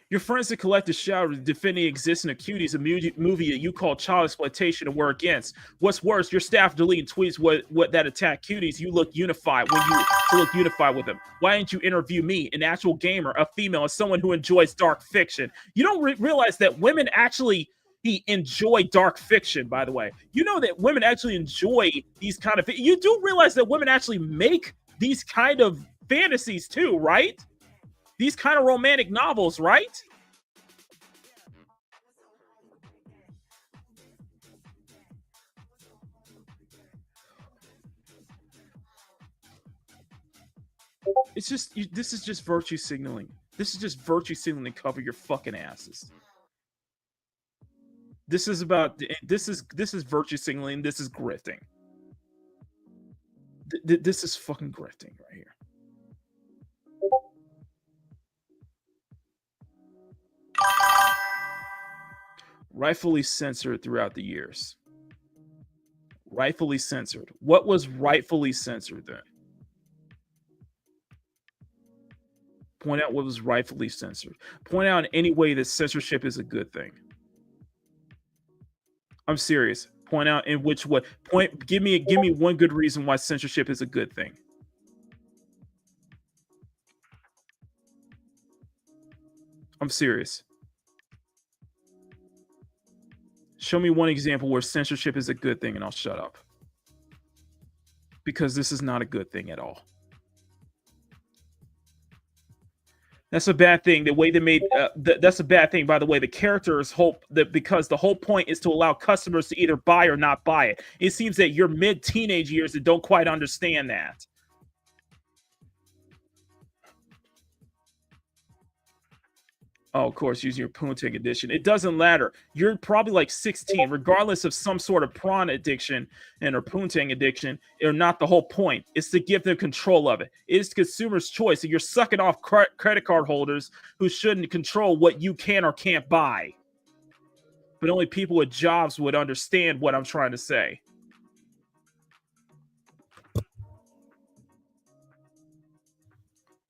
Your friends and collective shouted defending existing Cuties, a movie that you call child exploitation, and were against. What's worse, your staff deleting tweets what that attack Cuties. You look unified when you look unified with them. Why didn't you interview me, an actual gamer, a female, and someone who enjoys dark fiction? You don't realize that women actually enjoy dark fiction, by the way. You know that women actually enjoy these kind of... You do realize that women actually make these kind of fantasies too, right? These kind of romantic novels, right? It's just this is just virtue signaling. This is just virtue signaling to cover your fucking asses. This is virtue signaling. This is grifting. This is fucking grifting right here. Rightfully censored throughout the years. Rightfully censored. What was rightfully censored then? Point out what was rightfully censored. Point out in any way that censorship is a good thing. I'm serious. Point out in which way. Give me one good reason why censorship is a good thing. I'm serious. Show me one example where censorship is a good thing and I'll shut up. Because this is not a good thing at all. That's a bad thing. The way they made that's a bad thing. By the way, the characters hope that because the whole point is to allow customers to either buy or not buy it. It seems that you're mid-teenage years that don't quite understand that. Oh, of course, using your Poontang edition. It doesn't matter. You're probably like 16, regardless of some sort of prawn addiction and or Poontang addiction, or not the whole point. It's to give them control of it. It is consumer's choice. And you're sucking off credit card holders who shouldn't control what you can or can't buy. But only people with jobs would understand what I'm trying to say.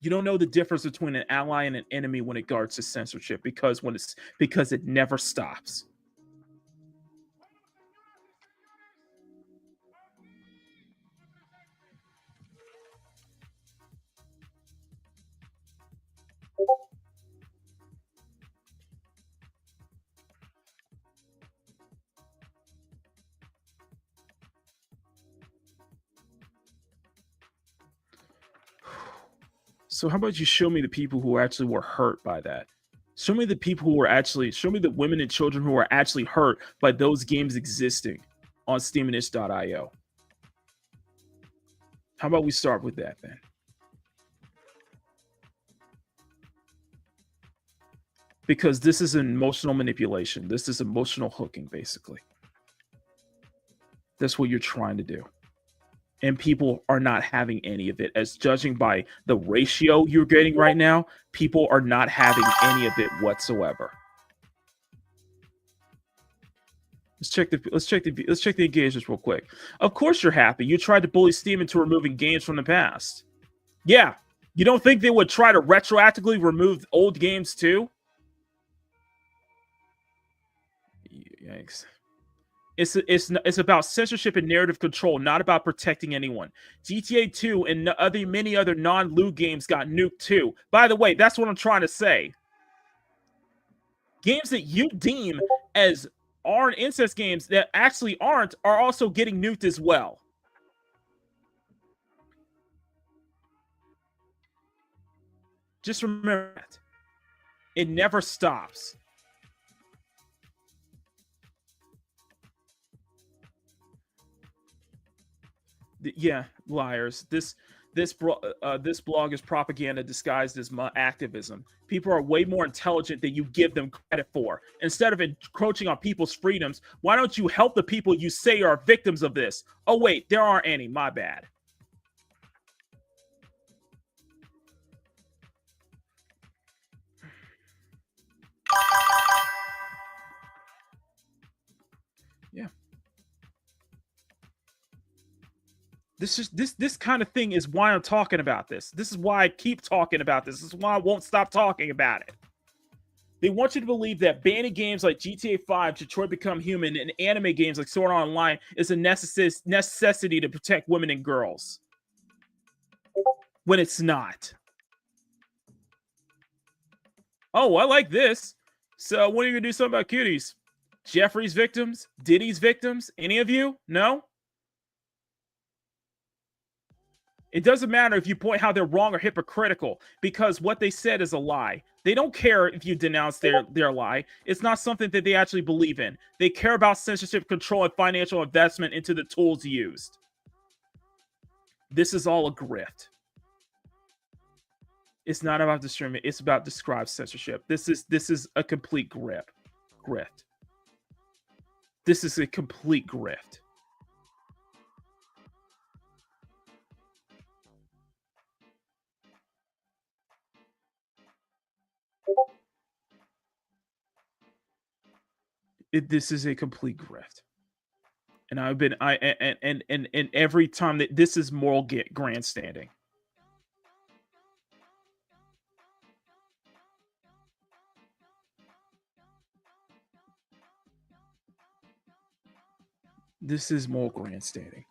You don't know the difference between an ally and an enemy when it regards to censorship because it never stops. So how about you show me the people who actually were hurt by that? Show me the people who were actually, show me the women and children who were actually hurt by those games existing on steamanish.io. How about we start with that then? Because this is emotional manipulation. This is emotional hooking, basically. That's what you're trying to do. And people are not having any of it. As judging by the ratio you're getting right now, people are not having any of it whatsoever. Let's check the engagements real quick. Of course you're happy. You tried to bully Steam into removing games from the past. Yeah. You don't think they would try to retroactively remove old games too? Yikes. It's about censorship and narrative control, not about protecting anyone. GTA 2 and many other non-loot games got nuked too. By the way, that's what I'm trying to say. Games that you deem as aren't incest games that actually aren't are also getting nuked as well. Just remember that. It never stops. Yeah, liars. This blog is propaganda disguised as activism. People are way more intelligent than you give them credit for. Instead of encroaching on people's freedoms, why don't you help the people you say are victims of this? Oh wait, there aren't any. My bad. Yeah. This kind of thing is why I'm talking about this. This is why I keep talking about this. This is why I won't stop talking about it. They want you to believe that banning games like GTA 5, Detroit Become Human, and anime games like Sword Art Online is a necessity to protect women and girls. When it's not. Oh, I like this. So when are you going to do something about cuties? Jeffrey's victims? Diddy's victims? Any of you? No? It doesn't matter if you point how they're wrong or hypocritical, because what they said is a lie. They don't care if you denounce their lie. It's not something that they actually believe in. They care about censorship, control, and financial investment into the tools used. This is all a grift. It's not about discrimination. It's about describe censorship. This is a complete grift. This is a complete grift. This is a complete grift. And I've been and every time that this is moral grandstanding. This is moral grandstanding.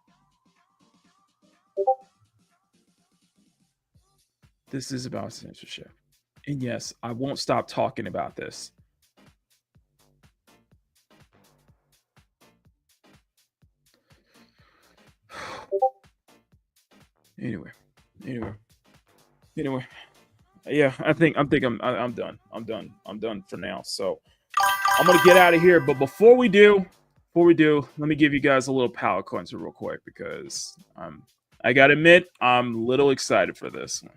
This is about censorship. And yes, I won't stop talking about this. Anyway. Yeah, I'm done. I'm done for now. So I'm gonna get out of here. But before we do, let me give you guys a little palate cleanser real quick because I gotta admit, I'm a little excited for this one.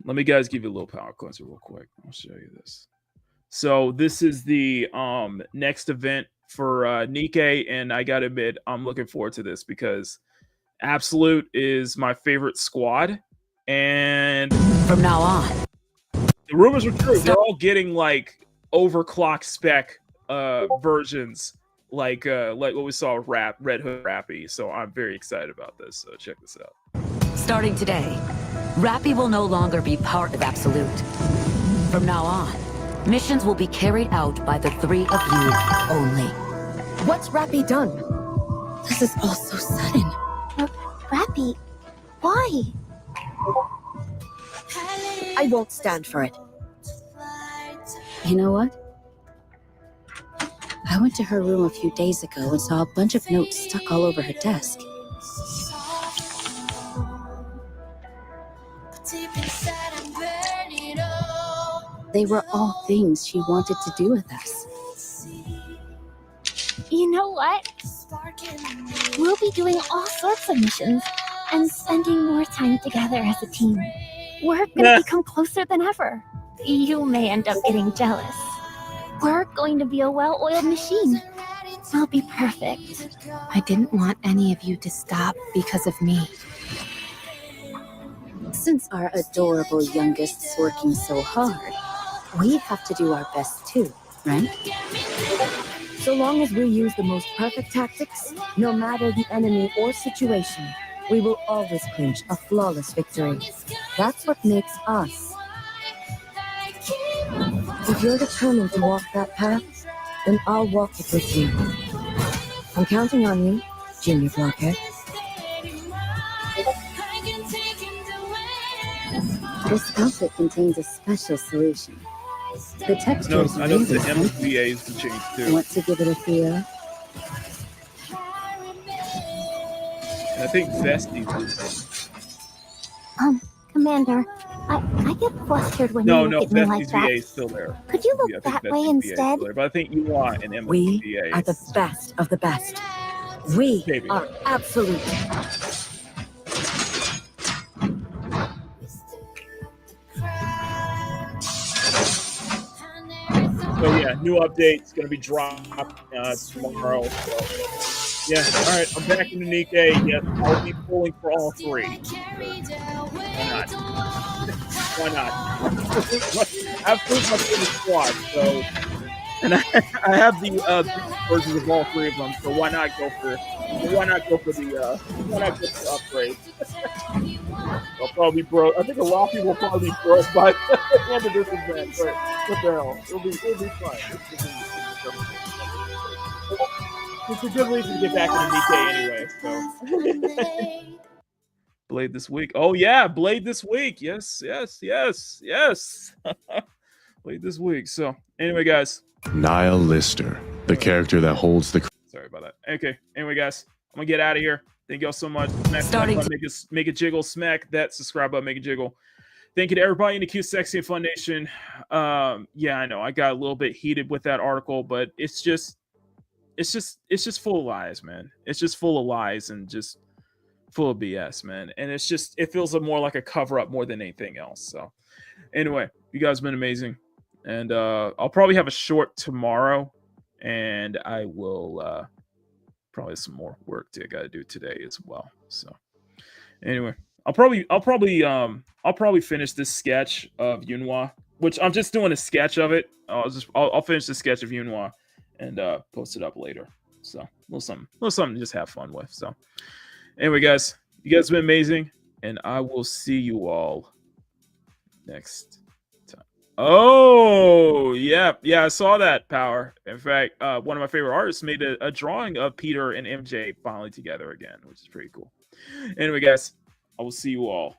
Let me guys give you a little palate cleanser real quick. I'll show you this. So this is the next event for Nikkei, and I gotta admit, I'm looking forward to this because Absolute is my favorite squad, and from now on, the rumors are true. They're all getting like overclock spec versions, like what we saw with Red Hood Rappy. So I'm very excited about this. So check this out. Starting today, Rappy will no longer be part of Absolute. From now on, missions will be carried out by the three of you only. What's Rappy done? This is all so sudden. Rappy? Why? I won't stand for it. You know what? I went to her room a few days ago and saw a bunch of notes stuck all over her desk. They were all things she wanted to do with us. You know what? We'll be doing all sorts of missions and spending more time together as a team. We're gonna become closer than ever. You may end up getting jealous. We're going to be a well-oiled machine. We'll be perfect. I didn't want any of you to stop because of me. Since our adorable youngest's working so hard, we have to do our best too, right? So long as we use the most perfect tactics, no matter the enemy or situation, we will always clinch a flawless victory. That's what makes us. If you're determined to walk that path, then I'll walk it with you. I'm counting on you, Junior Blockhead. This outfit contains a special solution. The texture No, is I know really the simple. MVAs can change too. Want to give it a feel? And I think Vesti's. Commander, I get flustered when No, you look at me like Vesti's VA that. is still there. Could you look Yeah, I think that way Vesti's VA is instead? still there, but I think you want an We MVA. are the best of the best. We Maybe. are absolute. So yeah, new update's gonna be dropped tomorrow. So yeah, all right, I'm back in the Nikkei. Yes, I'll be pulling for all three. Why not? Why not? Absolutely my favorite squad. So, and I have the versions of all three of them. So why not go for the upgrade? I'll probably be broke. I think a lot of people will probably be broke by the end of this event. But what the hell? It'll be fun. It's a good reason to get back into Nikkei anyway. So Blade this week. Oh yeah, Blade this week. Yes. Blade this week. So anyway, guys. Niall Lister, the character that holds the. Sorry about that. Okay. Anyway, guys, I'm gonna get out of here. Thank y'all so much. Smack that button, make it jiggle. Smack that subscribe button, make it jiggle. Thank you to everybody in the Q Sexy and Fun Nation. Yeah, I know I got a little bit heated with that article, but it's just full of lies, man. It's just full of lies and just full of BS, man. And it's just, it feels more like a cover up more than anything else. So anyway, you guys have been amazing. And I'll probably have a short tomorrow, and I will probably have some more work I got to do today as well. So anyway, I'll probably finish this sketch of Yunhua, which I'm just doing a sketch of it. I'll finish the sketch of Yunhua and post it up later. So a little something to just have fun with. So anyway, guys, you guys have been amazing, and I will see you all next time. Oh, yeah, I saw that, Power. In fact, one of my favorite artists made a drawing of Peter and MJ finally together again, which is pretty cool. Anyway, guys, I will see you all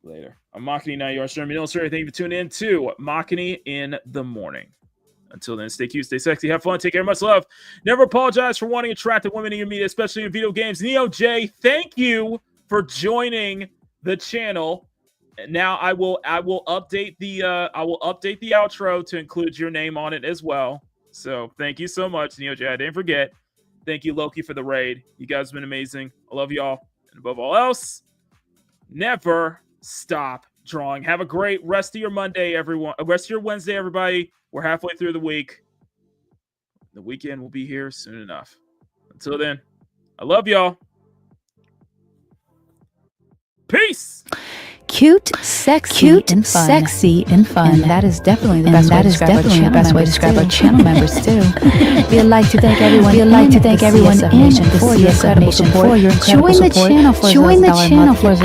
later. I'm Makini, now you are streaming. Thank you for tuning in to Makini in the Morning. Until then, stay cute, stay sexy, have fun, take care, much love. Never apologize for wanting attractive women in your media, especially in video games. Neo J, thank you for joining the channel. Now I will update the outro to include your name on it as well. So thank you so much, Neo J. I didn't forget. Thank you, Loki, for the raid. You guys have been amazing. I love y'all. And above all else, never stop drawing. Have a great rest of your Monday, everyone. Rest of your Wednesday, everybody. We're halfway through the week. The weekend will be here soon enough. Until then, I love y'all. Peace. Cute, sexy, and fun. And that is definitely the best way to describe our channel members too. We'd like to thank everyone. in the incredible support. Join the channel for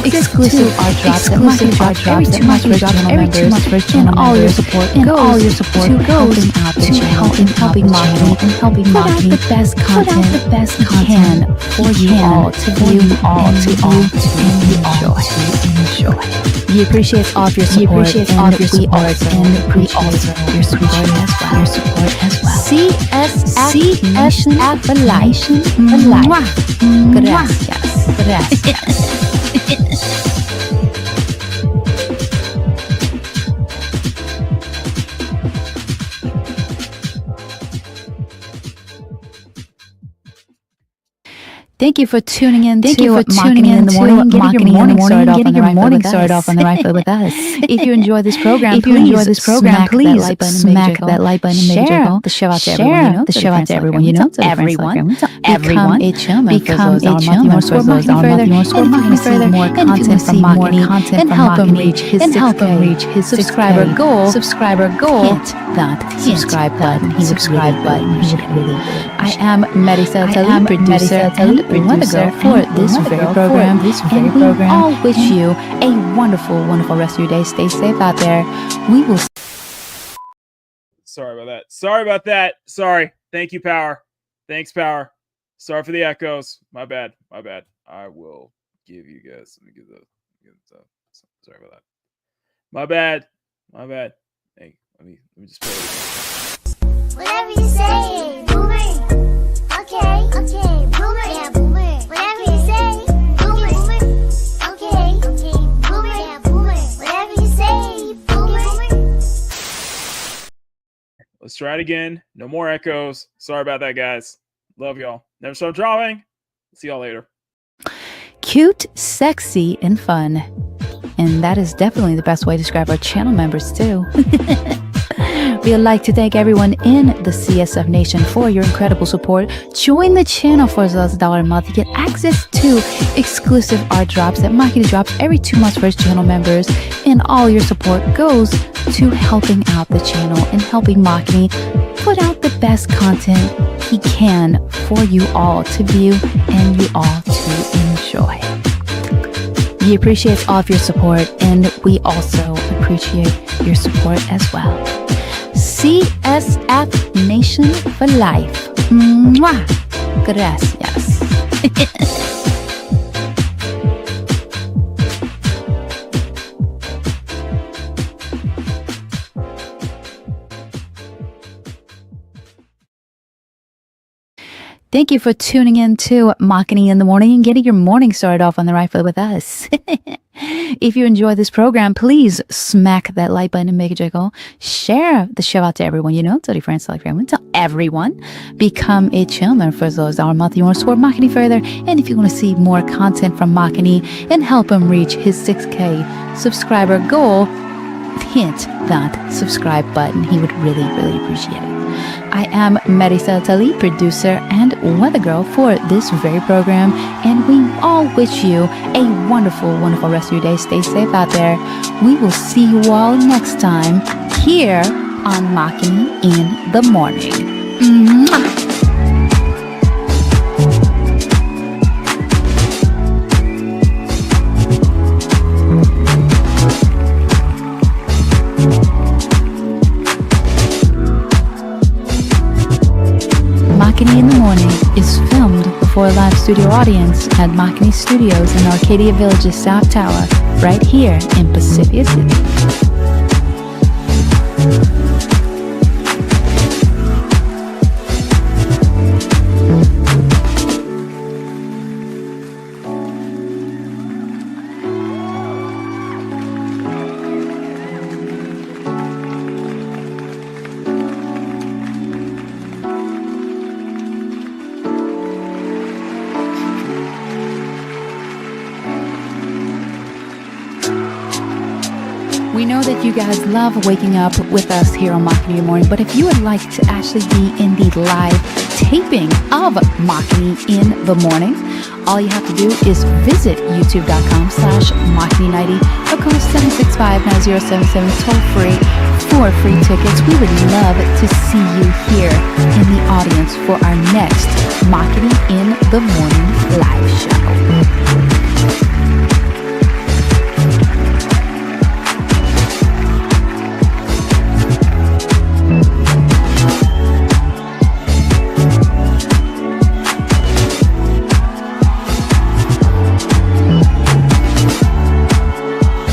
exclusive art drops every 2 months for channel members, and all your support goes to helping Makini put out the best content for you all to view and enjoy. We appreciate all of your support, and we also appreciate your support as well. CSF for life. Gracias. Thank you for tuning in to Makini in the Morning, getting your morning started off on the right foot with us. If you enjoy this program, please smack that like button and make a jiggle. The show out to everyone you know. Become a chum and more content from Makini and help him reach his subscriber goal. Hit that subscribe button. I am Marisa Tali, producer and weather girl for this very program. And we all wish you a wonderful rest of your day. Stay safe out there. We will. Sorry about that. Sorry. Thank you, Power. Thanks, Power. Sorry for the echoes. My bad. I will give you guys. Let me get the. Sorry about that. My bad. Hey, let me just play it again. Whatever you say, Boomer. Okay, Boomer. Yeah, Boomer. Whatever you say, Boomer. Okay, Boomer. Yeah, Boomer. Whatever you say, Boomer. Let's try it again. No more echoes. Sorry about that, guys. Love y'all. Never stop drawing. See y'all later. Cute, sexy, and fun. And that is definitely the best way to describe our channel members too. We'd like to thank everyone in the CSF Nation for your incredible support. Join the channel for as low as $1 a month to get access to exclusive art drops that Makini drops every 2 months for his channel members. And all your support goes to helping out the channel and helping Makini put out the best content he can for you all to view and you all to enjoy. We appreciate all of your support, and we also appreciate your support as well. CSF Nation for life. Mwah. Gracias. Thank you for tuning in to Makini in the Morning and getting your morning started off on the right foot with us. If you enjoy this program, please smack that like button and make a jiggle. Share the show out to everyone you know. Tell your friends, tell your family, tell everyone. Become a channel member for those $1 a month. You want to support Makini further, and if you want to see more content from Makini and help him reach his 6K subscriber goal, hit that subscribe button. He would really, really appreciate it. I am Marisa Tali, producer and weather girl for this very program, and we all wish you a wonderful, wonderful rest of your day. Stay safe out there. We will see you all next time here on Makini in the Morning. Mwah! Makini in the Morning is filmed before a live studio audience at Makini Studios in Arcadia Village's South Tower, right here in Pacific City. We know that you guys love waking up with us here on Makini in the Morning, but if you would like to actually be in the live taping of Makini in the Morning, all you have to do is visit youtube.com/Makini90 or call 765-9077 toll free for free tickets. We would love to see you here in the audience for our next Makini in the Morning live show.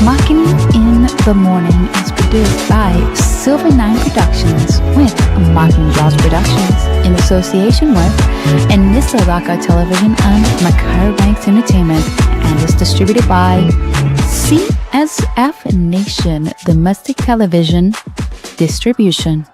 Makini in the Morning is produced by Silver Nine Productions with Makini Jaws Productions in association with Anissa Laka Television and Makar Banks Entertainment, and is distributed by CSF Nation Domestic Television Distribution.